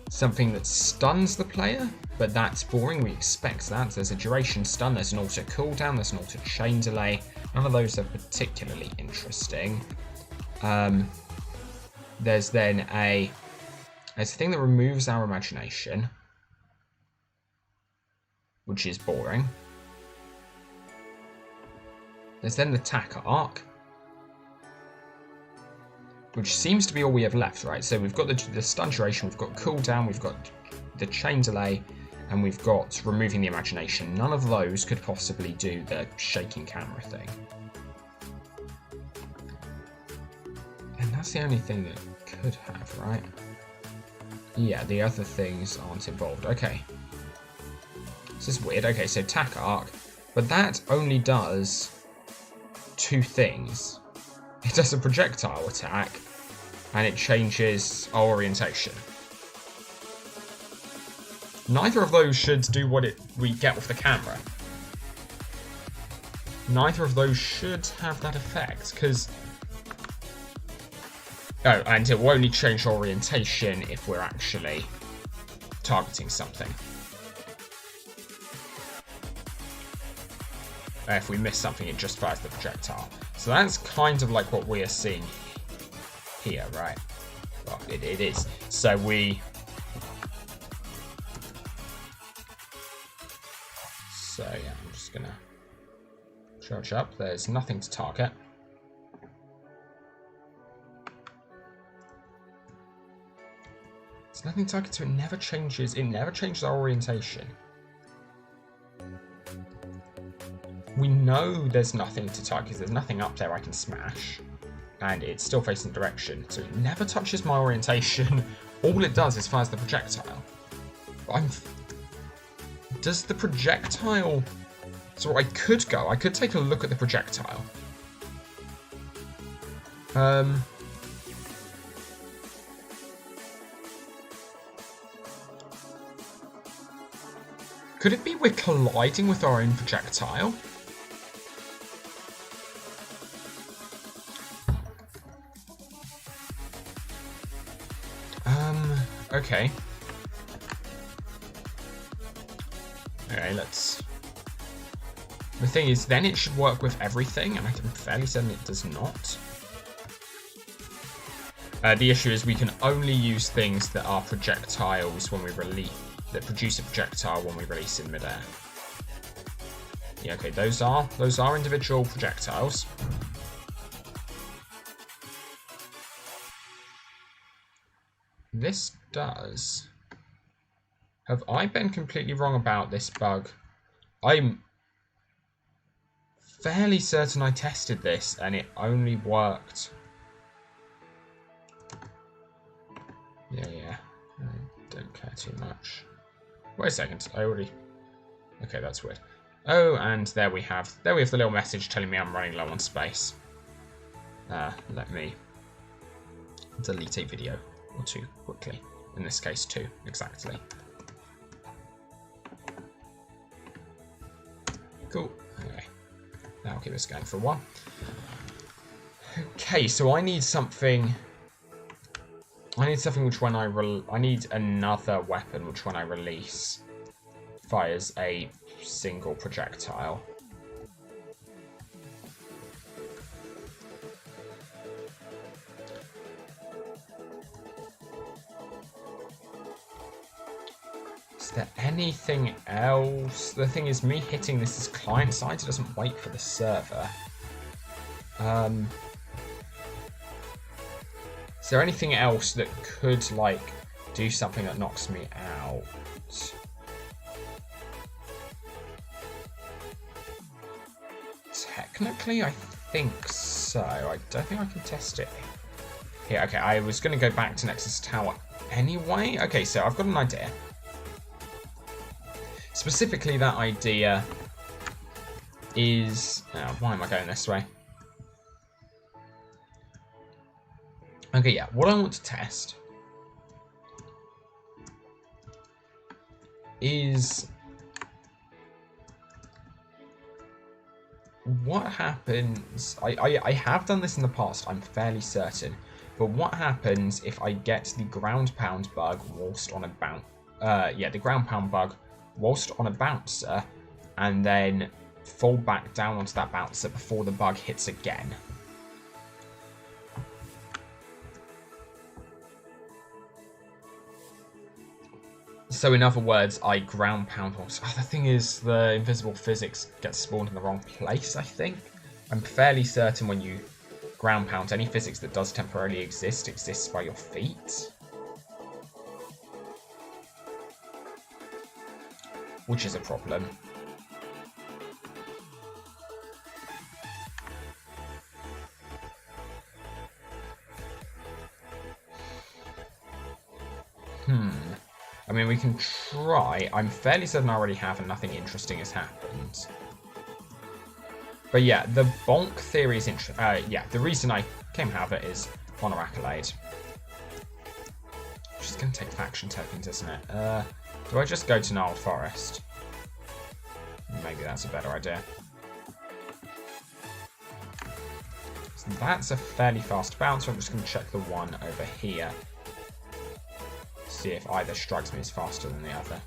Speaker 1: something that stuns the player, but that's boring. We expect that. There's a duration stun, there's an auto cooldown, there's an auto chain delay. None of those are particularly interesting. There's then a thing that removes our imagination, which is boring. There's then the attack arc, which seems to be all we have left, right? So we've got the stun duration, we've got cooldown, we've got the chain delay, and we've got removing the imagination. None of those could possibly do the shaking camera thing. And that's the only thing that could have, right? Yeah, the other things aren't involved. Okay. This is weird. Okay, so attack arc, but that only does two things. It does a projectile attack, and it changes our orientation. Neither of those should do what we get with the camera. Neither of those should have that effect, because... Oh, and it will only change orientation if we're actually targeting something. If we miss something, it just fires the projectile. So that's kind of like what we are seeing here, right? Well, it is. So we... So, yeah, I'm just going to charge up. There's nothing to target. There's nothing to target, so it never changes our orientation. We know there's nothing to target because there's nothing up there I can smash, and it's still facing direction, so it never touches my orientation. All it does is fires the projectile. I'm Does the projectile... So I could take a look at the projectile. Could it be we're colliding with our own projectile? Okay. Okay, let's... The thing is, then it should work with everything, and I'm fairly certain it does not. The issue is we can only use things that are projectiles when we release... that produce a projectile when we release in midair. Yeah, okay, those are individual projectiles. This does. Have I been completely wrong about this bug? I'm fairly certain I tested this and it only worked. Yeah. I don't care too much. Wait a second. Okay, that's weird. Oh, and there we have the little message telling me I'm running low on space. Let me delete a video or two quickly. In this case, 2 exactly. Cool. Okay, that'll keep us going for a while. Okay, so I need something. Which when I need another weapon which when I release fires a single projectile. Is there anything else? The thing is, me hitting this is client side, it doesn't wait for the server. Is there anything else that could, like, do something that knocks me out? Technically, I think so. I don't think I can test it. Yeah, okay, I was going to go back to Nexus Tower anyway. Okay, so I've got an idea. Specifically, that idea is... Oh, why am I going this way? Okay, yeah, what I want to test is what happens... I have done this in the past, I'm fairly certain, but what happens if I get the ground pound bug whilst on a bounce... the ground pound bug whilst on a bouncer, and then fall back down onto that bouncer before the bug hits again. So in other words, I ground pound whilst... Oh, the thing is, the invisible physics gets spawned in the wrong place, I think. I'm fairly certain when you ground pound, any physics that does temporarily exist exists by your feet. Which is a problem. I mean, we can try. I'm fairly certain I already have and nothing interesting has happened. But yeah, the bonk theory is interesting. Yeah, the reason I came have it is Honor Accolade. Which is going to take faction tokens, isn't it? Do I just go to Gnarled Forest? Maybe that's a better idea. So that's a fairly fast bounce, so I'm just going to check the one over here. See if either strikes me as faster than the other.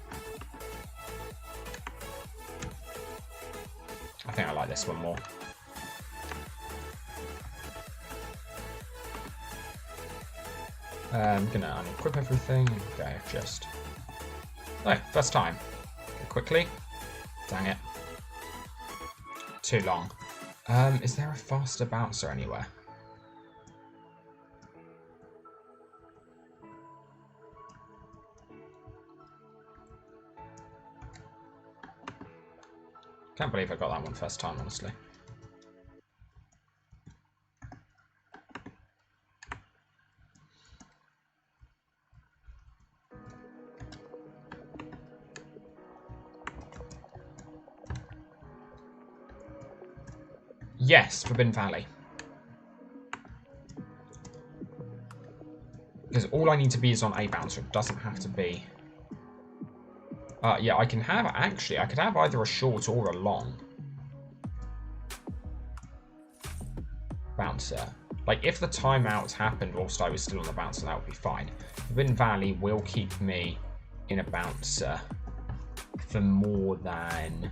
Speaker 1: I think I like this one more. I'm going to unequip everything and go just... Oh, first time. Go quickly. Dang it. Too long. Is there a faster bouncer anywhere? Can't believe I got that one first time, honestly. Yes, Forbidden Valley. Because all I need to be is on a bouncer. It doesn't have to be... yeah, I can have... Actually, I could have either a short or a long bouncer. Like, if the timeout happened whilst I was still on the bouncer, that would be fine. Forbidden Valley will keep me in a bouncer for more than...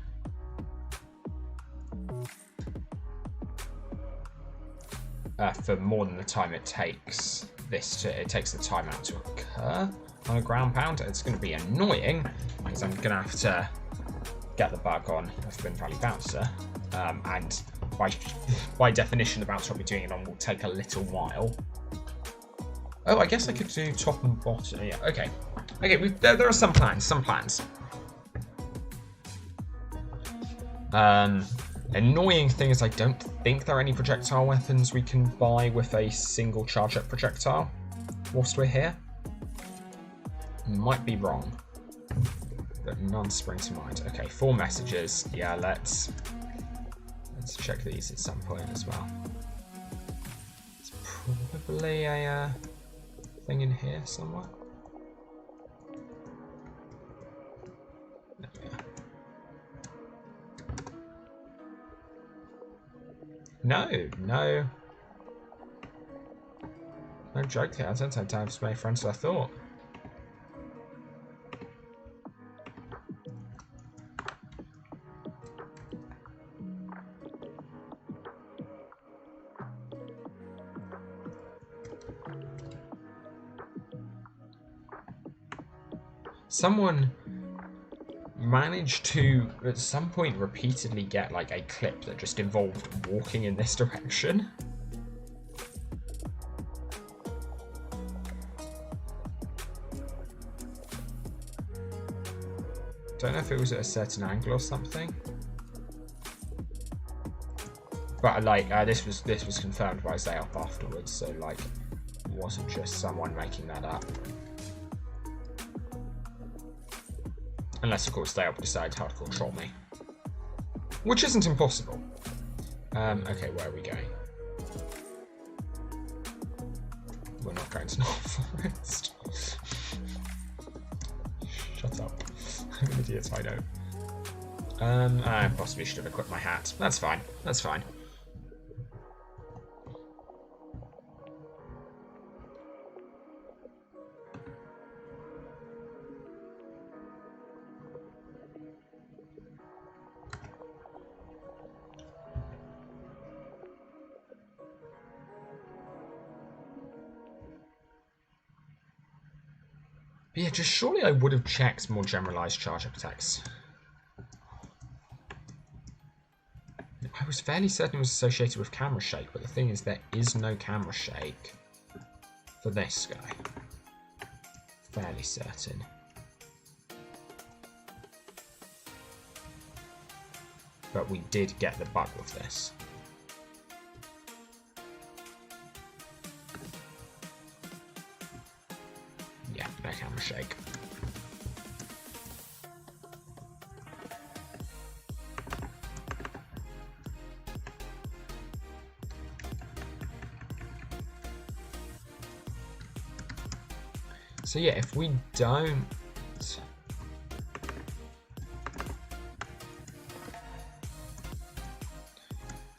Speaker 1: the time it takes it takes the timeout to occur on a ground pound. It's going to be annoying because I'm going to have to get the bug on a Forbidden Valley bouncer, and by definition, the bouncer I'll be doing it on will take a little while. Oh, I guess I could do top and bottom. Yeah, okay. Okay, there are some plans. Annoying thing is I don't think there are any projectile weapons we can buy with a single charge-up projectile whilst we're here. Might be wrong, but none spring to mind. Okay, 4 messages. Yeah, let's check these at some point as well. There's probably a thing in here somewhere. There we are. No joke here. I don't have time to make friends as I thought. Someone managed to, at some point, repeatedly get like a clip that just involved walking in this direction. Don't know if it was at a certain angle or something, but like this was confirmed by Zayop afterwards, so like it wasn't just someone making that up. Unless, of course, they decide to hardcore troll me. Which isn't impossible. Okay, where are we going? We're not going to North Forest. Shut up. I'm an idiot, I know. I possibly should have equipped my hat. That's fine. That's fine. But yeah, just surely I would have checked more generalized charge-up attacks. I was fairly certain it was associated with camera shake, but the thing is there is no camera shake for this guy. Fairly certain. But we did get the bug with this. Yeah, no camera shake. So yeah, if we don't...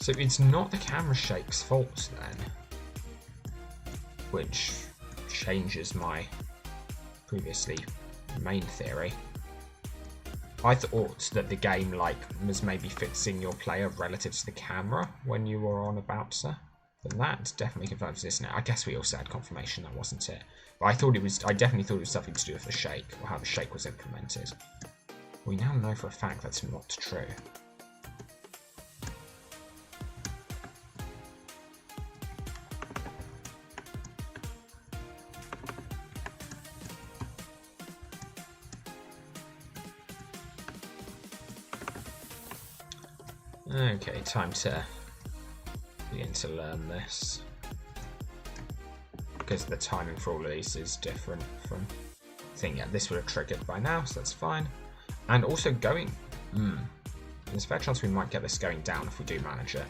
Speaker 1: So it's not the camera shake's fault then, which changes my previously main theory. I thought that the game was maybe fixing your player relative to the camera when you were on a bouncer. But that definitely confirms this now. I guess we also had confirmation that wasn't it. But I definitely thought it was something to do with the shake, or how the shake was implemented. We now know for a fact that's not true. Okay, time to begin to learn this. Because the timing for all of these is different from... I think, yeah, this would have triggered by now, so that's fine. And also going... There's a fair chance we might get this going down if we do manage it.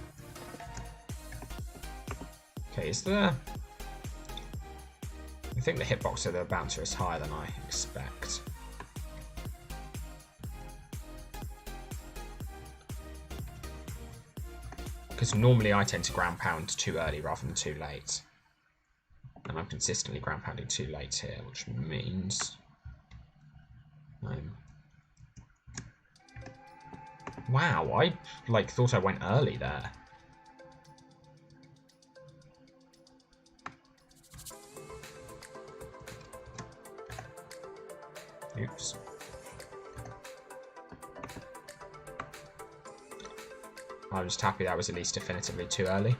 Speaker 1: Okay, is there... I think the hitbox of the bouncer is higher than I expect. Because normally I tend to ground pound too early rather than too late. And I'm consistently ground pounding too late here, which means... Wow, I thought I went early there. Oops. I'm just happy that was at least definitively too early.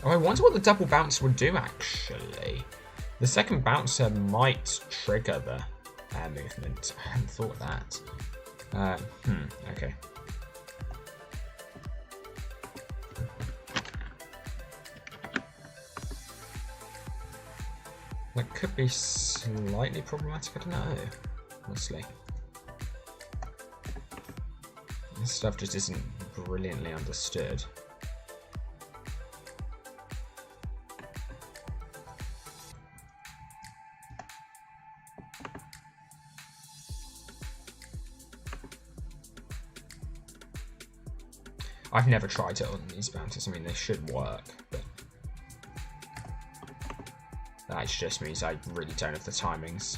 Speaker 1: Oh, I wonder what the double bounce would do, actually. The second bouncer might trigger the air movement. I hadn't thought of that. Okay. That could be slightly problematic, I don't know, honestly. This stuff just isn't brilliantly understood. I've never tried it on these bouncers. I mean, they should work, but that just means I really don't have the timings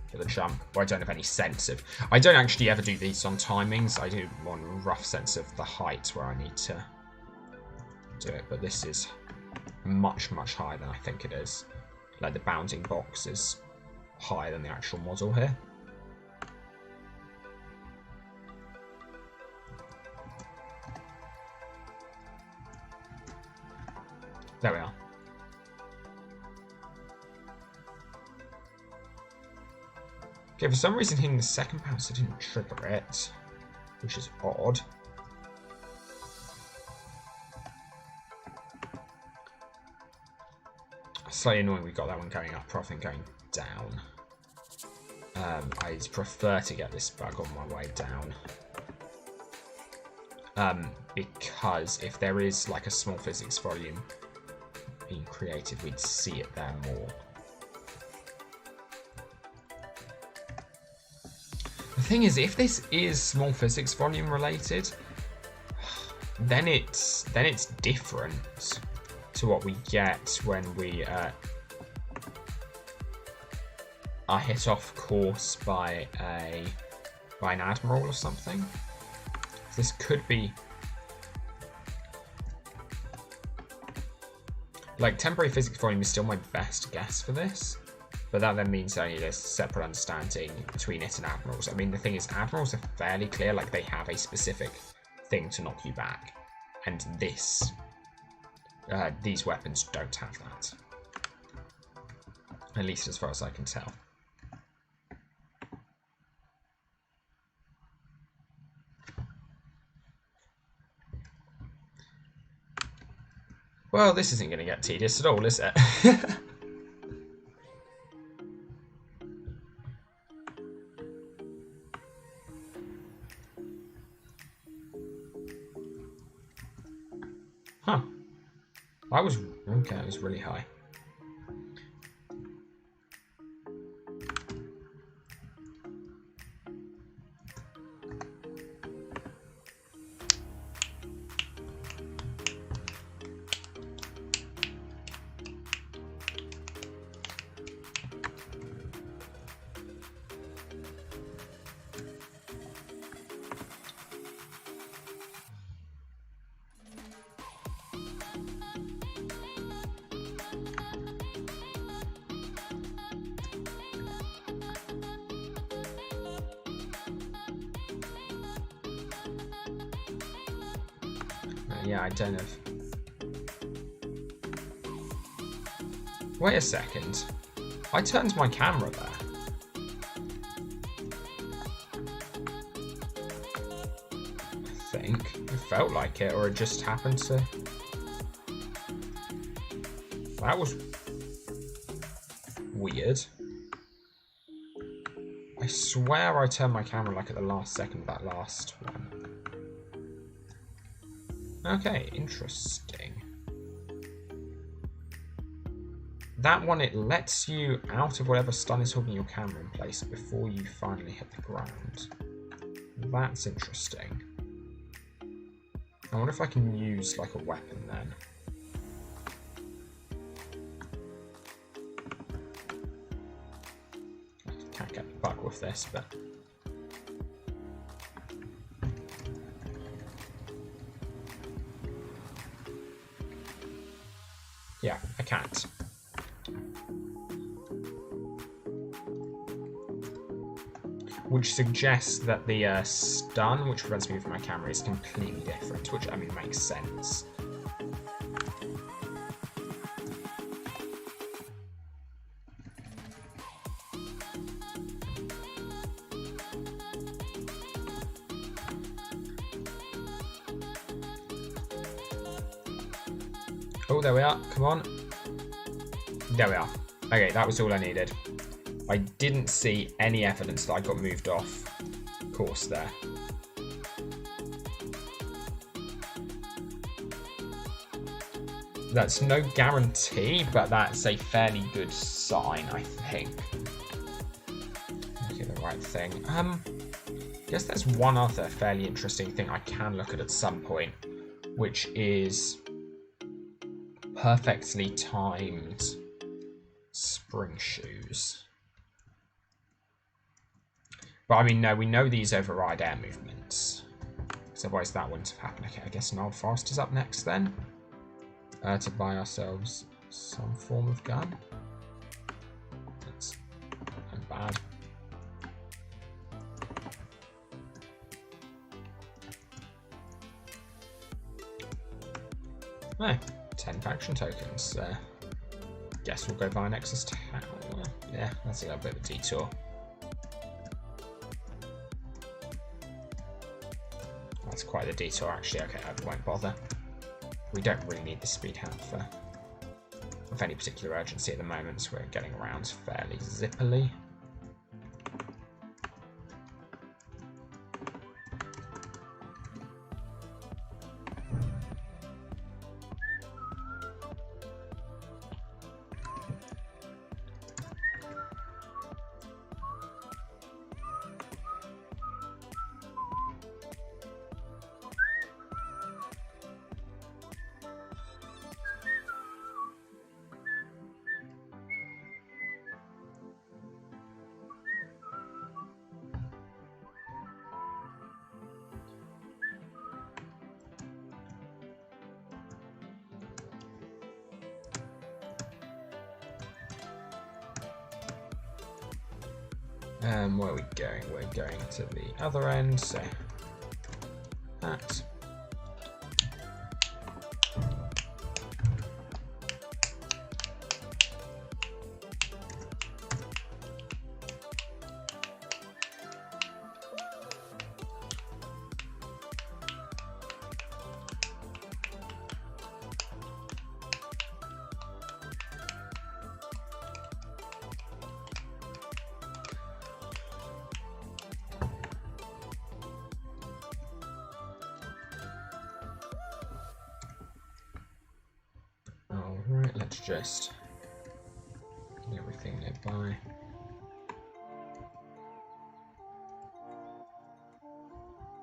Speaker 1: for the jump, or I don't have any sense of... I don't actually ever do these on timings. I do one rough sense of the height where I need to do it, but this is much, much higher than I think it is. Like, the bounding box is higher than the actual model here. There we are. Okay, for some reason hitting the second bouncer didn't trigger it, which is odd. Slightly annoying we got that one going up rather than going down. I prefer to get this bug on my way down. Because if there is like a small physics volume being created, we'd see it there more. The thing is, if this is small physics volume related, then it's different to what we get when we are hit off course by an admiral or something. This could be like temporary physics volume is still my best guess for this, but that then means I need a separate understanding between it and admirals. I mean, the thing is, admirals are fairly clear, like they have a specific thing to knock you back, and these weapons don't have that, at least as far as I can tell. Well, this isn't going to get tedious at all, is it? Huh. That was... okay, it was really high. Yeah, I don't know. Wait a second. I turned my camera there. I think. It felt like it, or it just happened to... That was... weird. I swear I turned my camera like at the last second of that last one. Okay, interesting. That one, it lets you out of whatever stun is holding your camera in place before you finally hit the ground. That's interesting. I wonder if I can use like a weapon then. I can't get the bug with this, but... yeah, I can't. Which suggests that the stun, which prevents me from my camera, is completely different, which, I mean, makes sense. Oh, there we are. Come on. There we are. Okay, that was all I needed. I didn't see any evidence that I got moved off course there. That's no guarantee, but that's a fairly good sign, I think. Look at the right thing. I guess there's one other fairly interesting thing I can look at some point, which is perfectly timed spring shoes. But I mean, no, we know these override air movements. Because otherwise that wouldn't have happened. Okay, I guess Gnarled Forest is up next then. To buy ourselves some form of gun. That's not bad. No, 10 faction tokens. Guess we'll go buy Nexus Tower. Yeah, that's a little bit of a detour. That's quite a detour, actually. Okay, I won't bother. We don't really need the speed hand for of any particular urgency at the moment, so we're getting around fairly zippily. Where are we going? We're going to the other end, so that. Alright, let's just get everything nearby.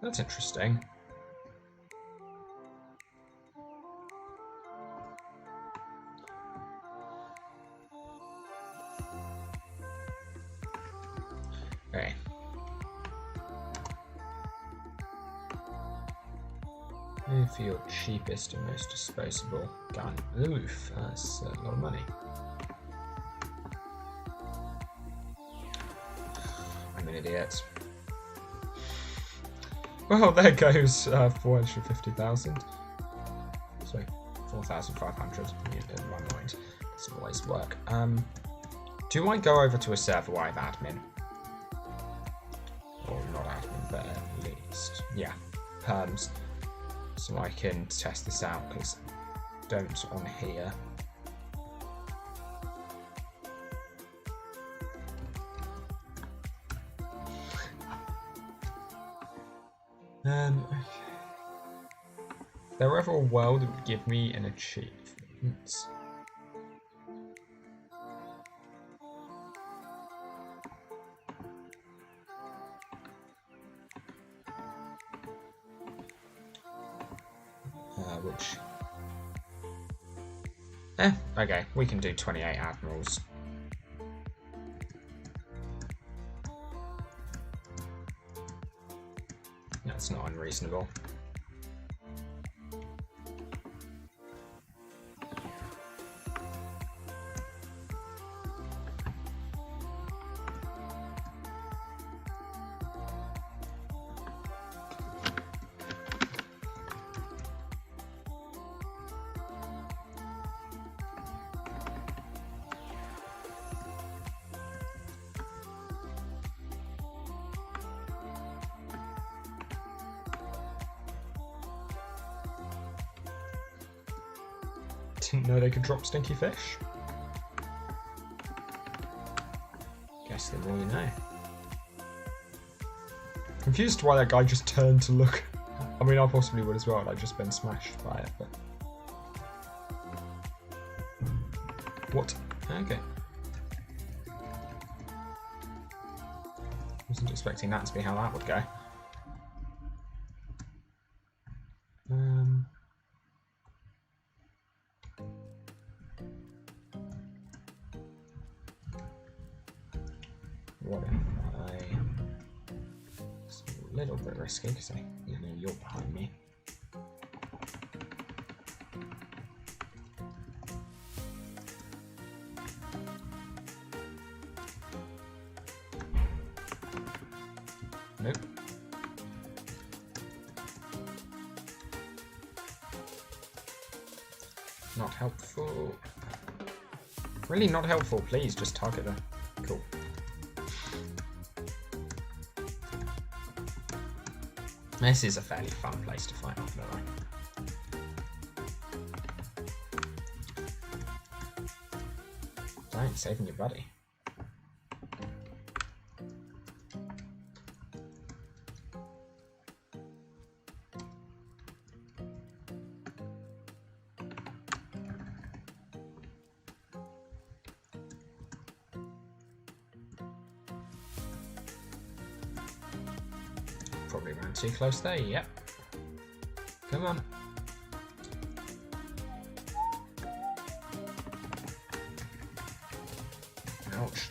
Speaker 1: That's interesting. Okay. For your cheapest and most disposable gun. Oof, that's a lot of money. I'm an idiot. Well, there goes 450,000. Sorry, 4,500 in my mind. Doesn't always work. Do I go over to a server where I have admin? Or not admin, but at least. Yeah, perms. So I can test this out, because don't on here. Okay. there were ever a world that would give me an achievement. Which... okay, we can do 28 admirals. That's not unreasonable. Didn't know they could drop stinky fish. Guess the more you know. Confused why that guy just turned to look. I mean, I possibly would as well. I'd just been smashed by it, but what? Okay. Wasn't expecting that to be how that would go. What if it's a little bit risky because you're behind me. Nope. Not helpful. Really not helpful. Please just target them. Cool. This is a fairly fun place to fight off, though. Dang, saving your buddy. Probably ran too close there, yep. Come on. Ouch.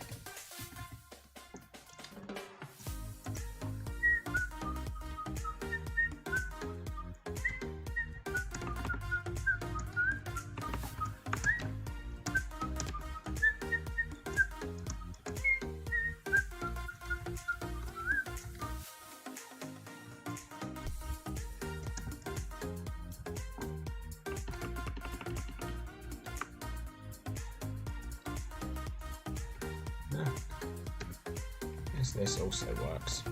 Speaker 1: Yes, this also works.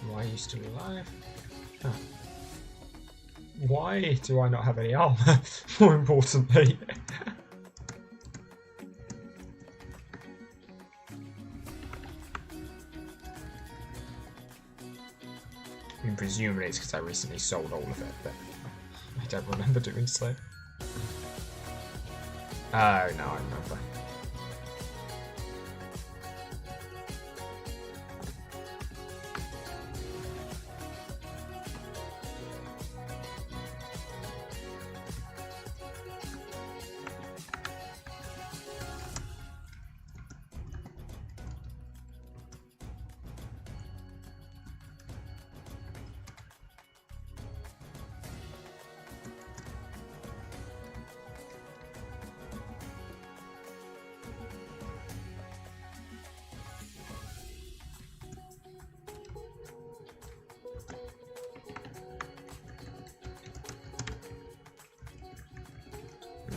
Speaker 1: Why are you still alive? Huh. Why do I not have any armor? More importantly. I mean, presumably it's because I recently sold all of it, but I don't remember doing so. Oh, no, I remember.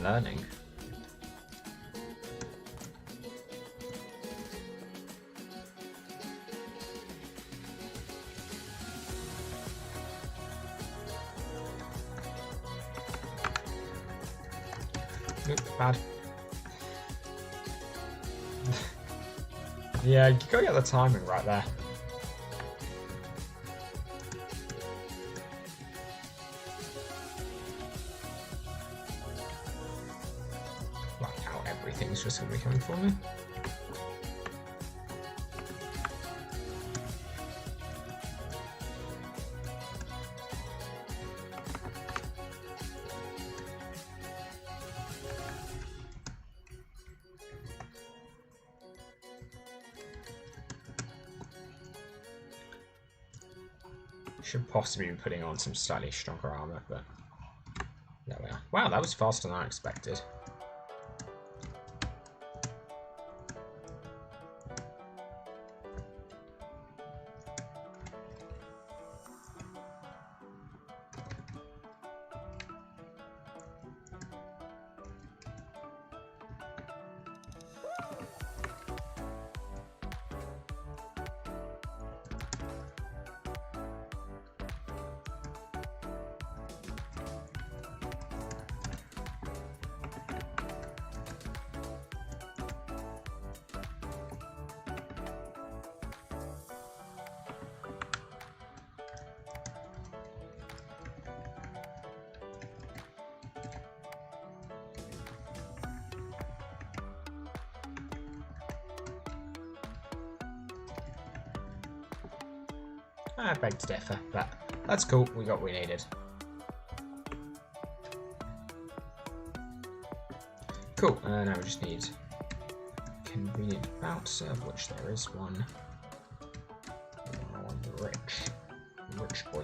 Speaker 1: Learning. Nope, bad. Yeah, you gotta get the timing right there. Like how everything's just gonna be coming for me. Should possibly be putting on some slightly stronger armor, but there we are. Wow, that was faster than I expected. I beg to differ, but that's cool. We got what we needed. Cool. Now we just need convenient bouncer, of which there is one. Oh, the rich boy.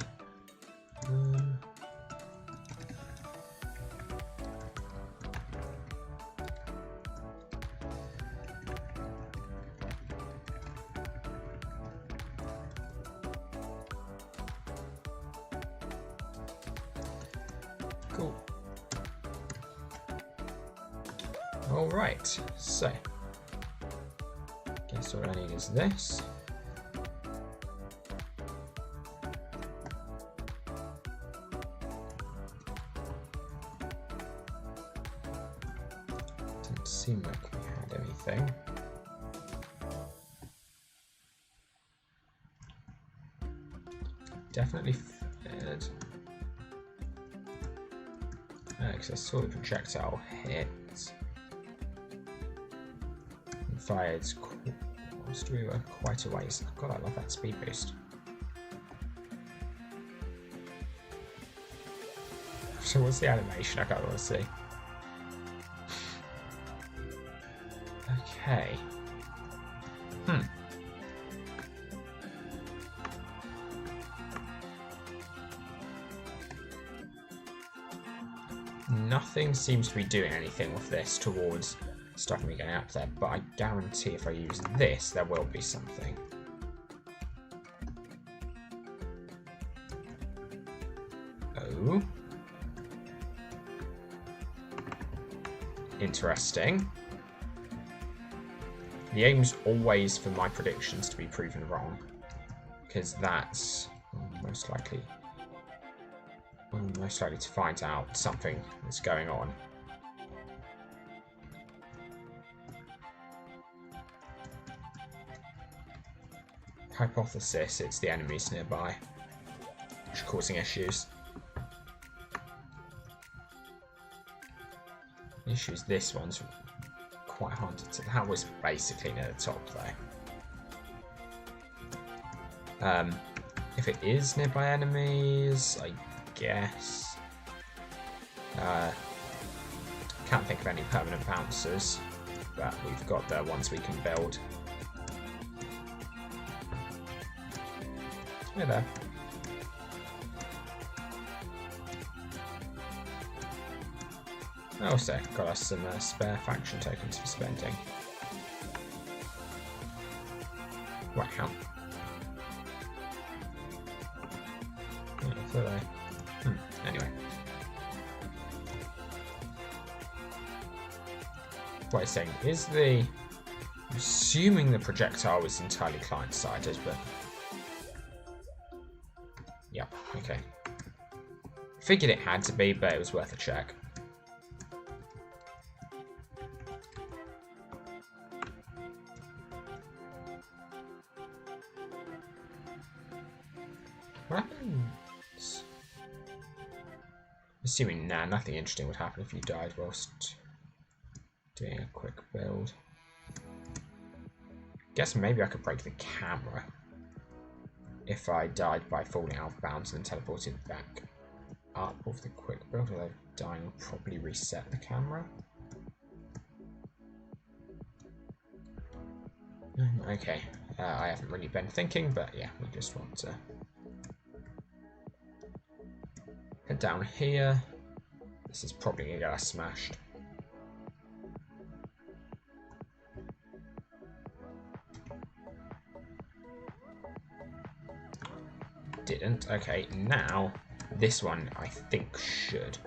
Speaker 1: Cool. Alright, so guess what I need is this. Didn't seem like we had anything. Definitely fired. Because I saw the projectile hit. And fired whilst we were quite a ways. God, I love that speed boost. So what's the animation? I can't really see. Okay. Nothing seems to be doing anything with this towards stopping me getting up there, but I guarantee if I use this, there will be something. Oh. Interesting. The aim's always for my predictions to be proven wrong, because that's most likely to find out something that's going on. Hypothesis, it's the enemies nearby which are causing issues. The issue is this one's quite hard to... That was basically near the top though. If it is nearby enemies, I guess. Can't think of any permanent bouncers, but we've got the ones we can build. Hey there. Also, got us some spare faction tokens for spending. Wow. Anyway. What I'm saying is I'm assuming the projectile was entirely client-sided, but... Yep, okay. Figured it had to be, but it was worth a check. What happens? Assuming, nothing interesting would happen if you died whilst doing a quick build. Guess maybe I could break the camera if I died by falling out of bounds and then teleported back up with the quick build. Although dying will probably reset the camera. Okay, I haven't really been thinking, but yeah, we just want to head down here. This is probably going to get us smashed. Didn't. Okay, now this one I think should.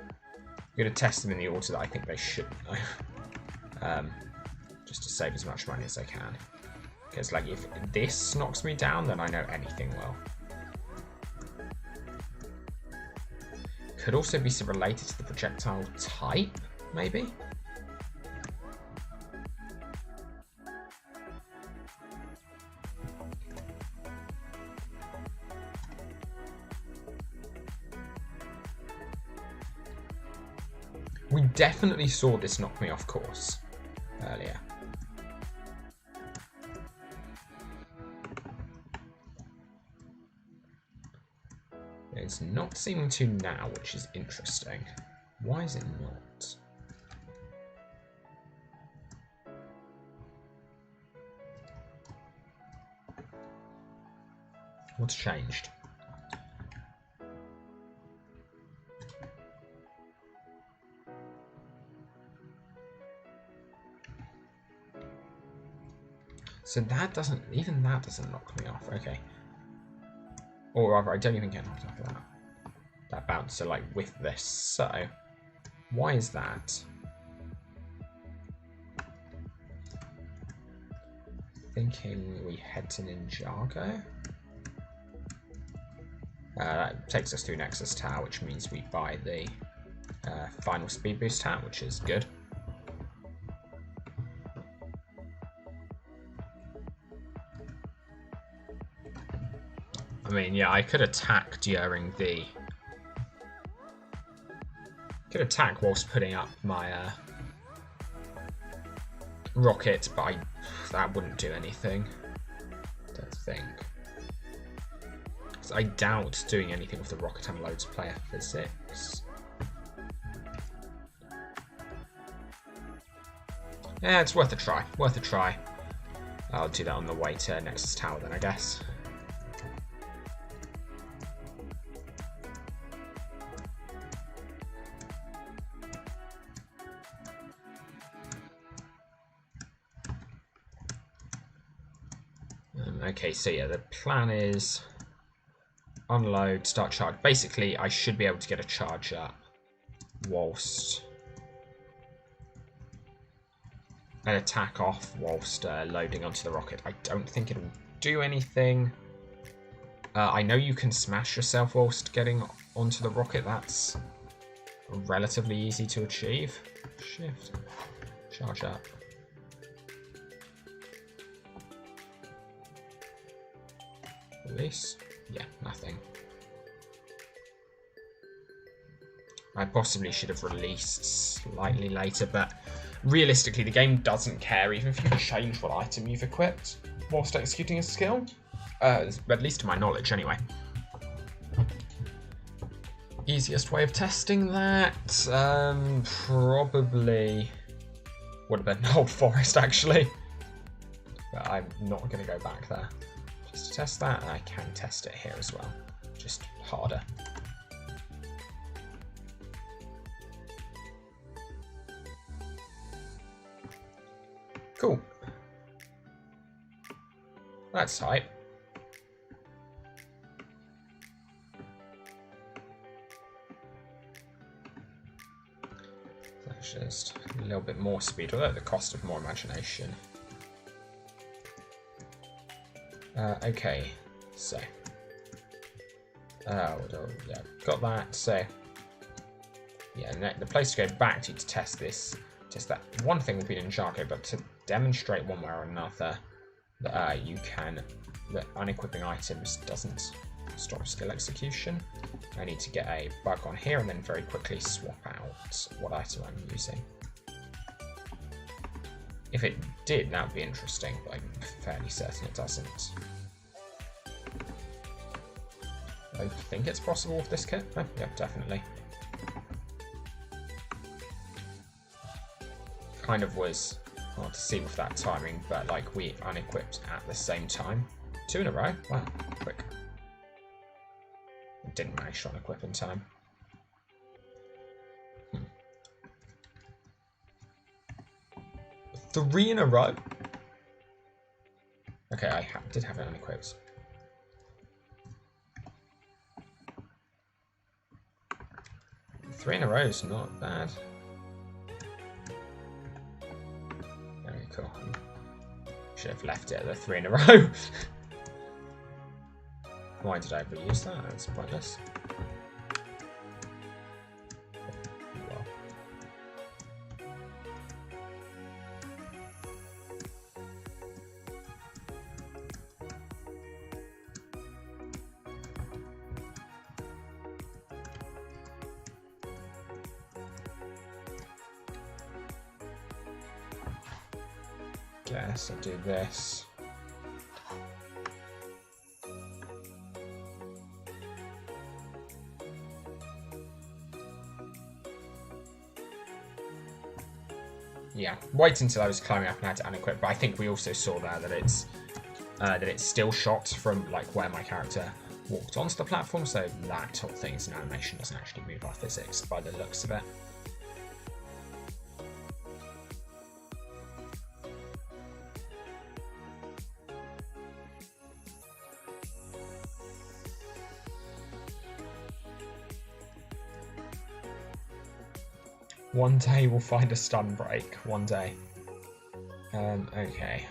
Speaker 1: I'm going to test them in the order that I think they should know. Just to save as much money as I can. Because like if this knocks me down, then I know anything will. Could also be related to the projectile type, maybe? We definitely saw this knock me off course earlier. It's not seeming to now, which is interesting. Why is it not? What's changed? So that doesn't, even that doesn't knock me off. Okay. Or rather, I don't even get knocked off of that bounce. So like with this. So why is that? Thinking we head to Ninjago. That takes us through Nexus Tower, which means we buy the final speed boost hat, which is good. I mean, yeah, I could attack during the... Could attack whilst putting up my rocket, but that wouldn't do anything. I don't think. I doubt doing anything with the rocket unloads player physics. Yeah, it's worth a try. Worth a try. I'll do that on the way to Nexus Tower then, I guess. Okay, so yeah, the plan is unload, start charge. Basically, I should be able to get a charge up whilst an attack off whilst loading onto the rocket. I don't think it'll do anything. I know you can smash yourself whilst getting onto the rocket. That's relatively easy to achieve. Shift, charge up. Release. Yeah, nothing. I possibly should have released slightly later, but realistically the game doesn't care even if you change what item you've equipped whilst executing a skill. At least to my knowledge, anyway. Easiest way of testing that? Probably would have been Old Forest, actually. But I'm not going to go back there. Just to test that, and I can test it here as well. Just harder. Cool. That's tight. That's just a little bit more speed, although at the cost of more imagination. Okay, so yeah, got that. So yeah, the place to go back to test this, just that one thing will be Ninjago, but to demonstrate one way or another that you can, that unequipping items doesn't Stop skill execution. I need to get a bug on here and then very quickly swap out what item I'm using. If it did, that would be interesting, but I'm fairly certain it doesn't. I think it's possible with this kit. Oh, yeah, definitely. Kind of was hard to see with that timing, but like we unequipped at the same time. 2 in a row? Wow, quick. Didn't manage to unequip in time. 3 in a row? Okay, I did have it unequipped. Three in a row is not bad. Very cool. Should have left it at the 3 in a row. Why did I ever use that? That's pointless. Well. Guess I'll do this. Yeah, wait until I was climbing up and had to unequip, but I think we also saw there that it's still shot from like where my character walked onto the platform, so that whole thing is an animation, doesn't actually move our physics by the looks of it. One day we'll find a stun break. One day. Okay.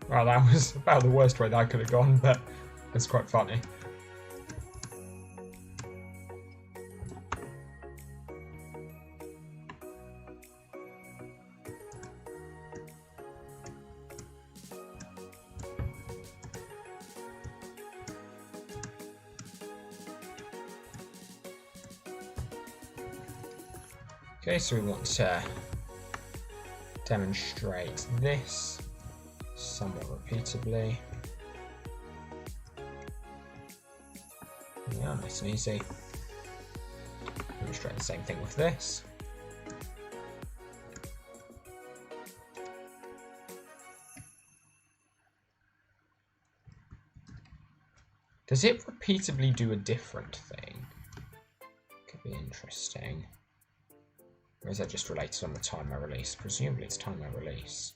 Speaker 1: Well, that was about the worst way that could have gone, but it's quite funny. Okay, so we want to demonstrate this somewhat repeatably. Yeah, nice and easy. Demonstrate the same thing with this. Does it repeatedly do a different thing? Could be interesting. Or is that just related on the timer release? Presumably it's timer release.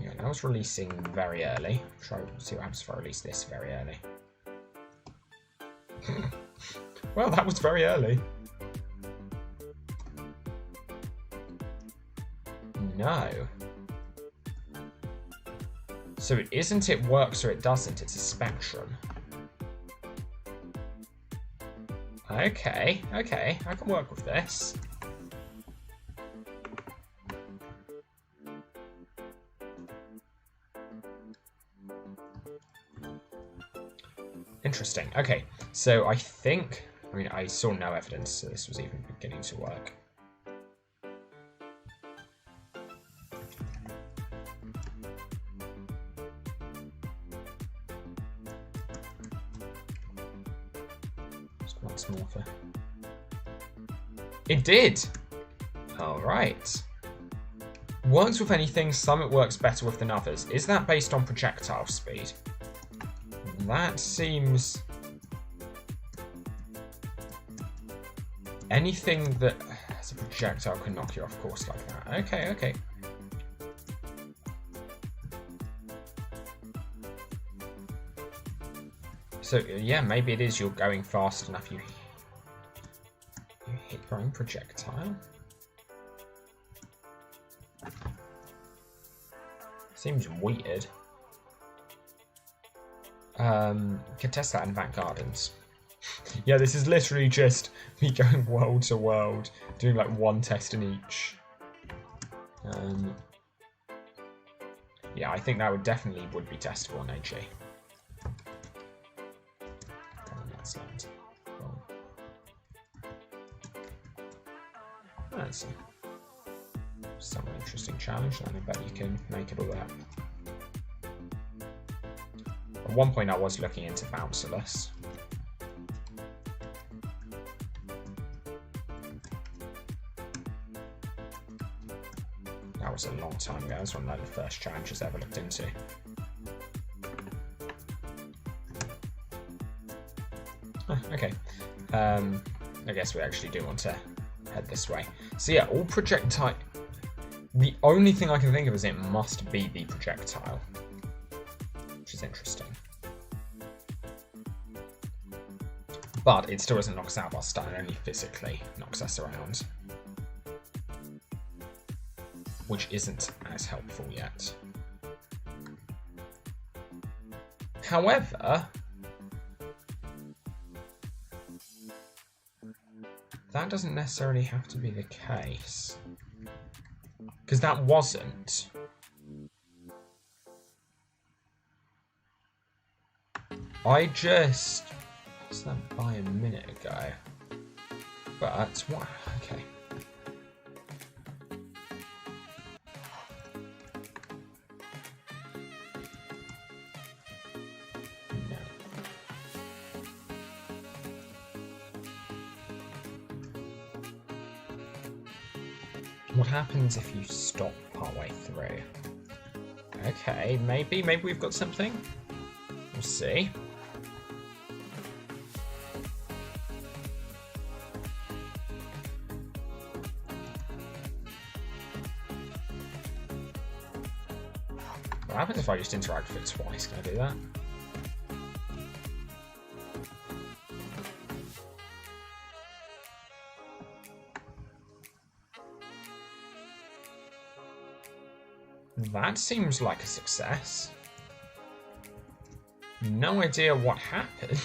Speaker 1: Yeah, that was releasing very early. Try to see what happens if I release this very early. Well, that was very early. No. So it isn't it works or it doesn't, it's a spectrum. Okay, I can work with this. Interesting. Okay, so I think, I saw no evidence that this was even beginning to work. Once more for... It did! Alright. Works with anything, some it works better with than others. Is that based on projectile speed? That seems... Anything that has a projectile can knock you off course like that. Okay. So, yeah, maybe it is you're going fast enough, you hit your own projectile. Seems weird. Could test that in Vant Gardens. Yeah, this is literally just me going world to world, doing like one test in each. Yeah, I think that would definitely be testable on AG. That's some interesting challenge, and I bet you can make it all up. At one point I was looking into Bouncerless. That was a long time ago. That was one of the first challenges I ever looked into. Oh, okay. I guess we actually do want to head this way. So yeah, all projectile... The only thing I can think of is it must be the projectile. Which is interesting. But it still doesn't knock us out of our stun, it only physically knocks us around. Which isn't as helpful yet. However, that doesn't necessarily have to be the case. Because that wasn't. I just was that by a minute ago. But what? Okay. No. What happens if you stop partway through? Okay, maybe we've got something. We'll see. What happens if I just interact with it twice? Can I do that? That seems like a success. No idea what happened.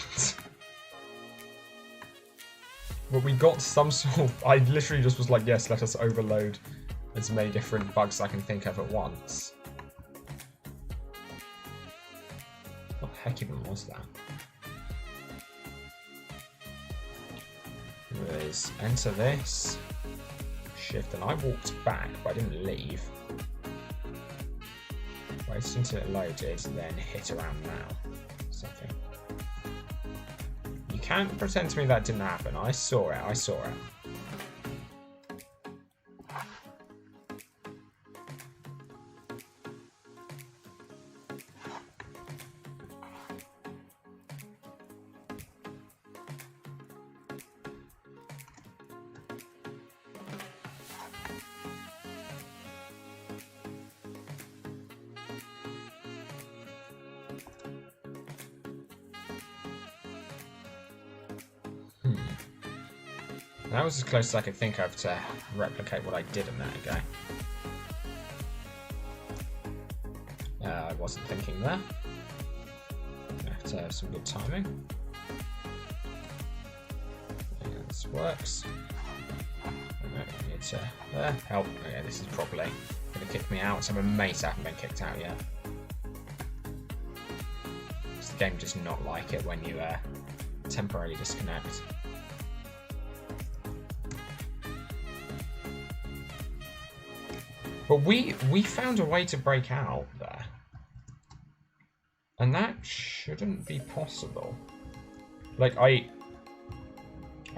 Speaker 1: But we got some sort of... I literally just was like, yes, let us overload as many different bugs I can think of at once. What the heck even was that? It was enter this, shift, and I walked back, but I didn't leave. Wait until it loaded, then hit around now. Something. You can't pretend to me that didn't happen. I saw it, I saw it. That was as close as I could think of to replicate what I did a minute ago. I wasn't thinking there. I have to have some good timing. Yeah, this works. I need to help. Okay, this is probably going to kick me out. So I'm amazed I haven't been kicked out yet. The game does not like it when you temporarily disconnect. But we found a way to break out there. And that shouldn't be possible. Like, I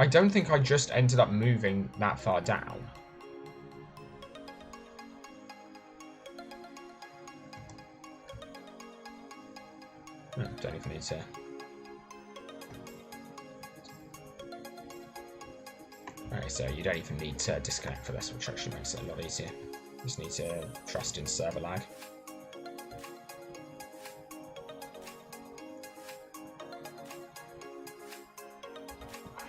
Speaker 1: don't think I just ended up moving that far down. No, don't even need to... Alright, so you don't even need to disconnect for this, which actually makes it a lot easier. Just need to trust in server lag.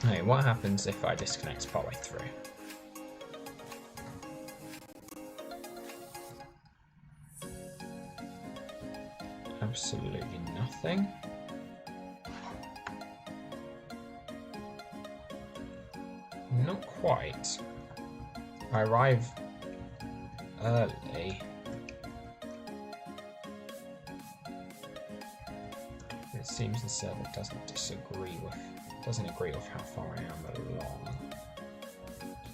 Speaker 1: Hey, what happens if I disconnect partway through? Absolutely nothing. quite. I arrive early. It seems the server doesn't agree with how far I am along.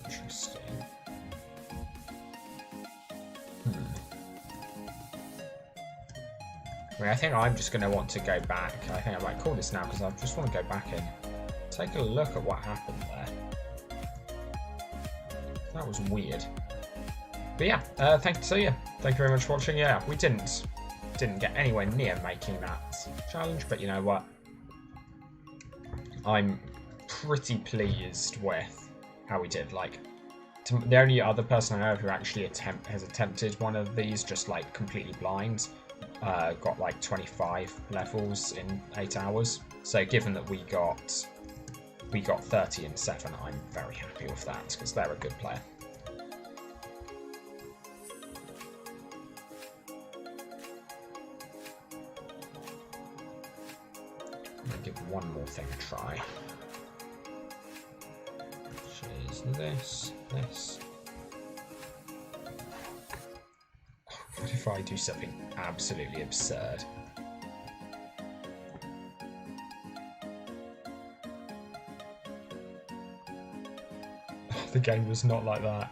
Speaker 1: Interesting. I mean, I think I'm just going to want to go back. I think I might call this now because I just want to go back and take a look at what happened there. That was weird. But yeah, thank you very much for watching. Yeah, we didn't get anywhere near making that challenge, but you know what? I'm pretty pleased with how we did. Like, the only other person I know who actually has attempted one of these just like completely blind got like 25 levels in 8 hours. So given that we got 30 in 7, I'm very happy with that because they're a good player. I'm gonna give one more thing a try. Which is this. What if I do something absolutely absurd? The game was not like that.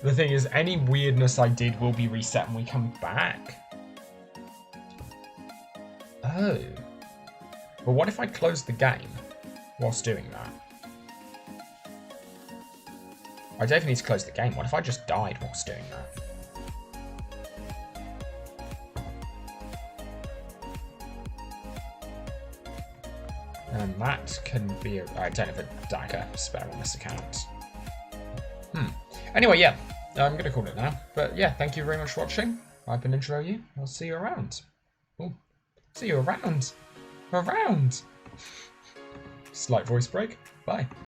Speaker 1: The thing is, any weirdness I did will be reset when we come back. Oh. But what if I closed the game whilst doing that? I definitely need to close the game. What if I just died whilst doing that? And that can be I don't have a dagger spare on this account. Anyway, yeah, I'm going to call it now. But yeah, thank you very much for watching. I've been Intro You. I'll see you around. Ooh, see you around. Around. Slight voice break. Bye.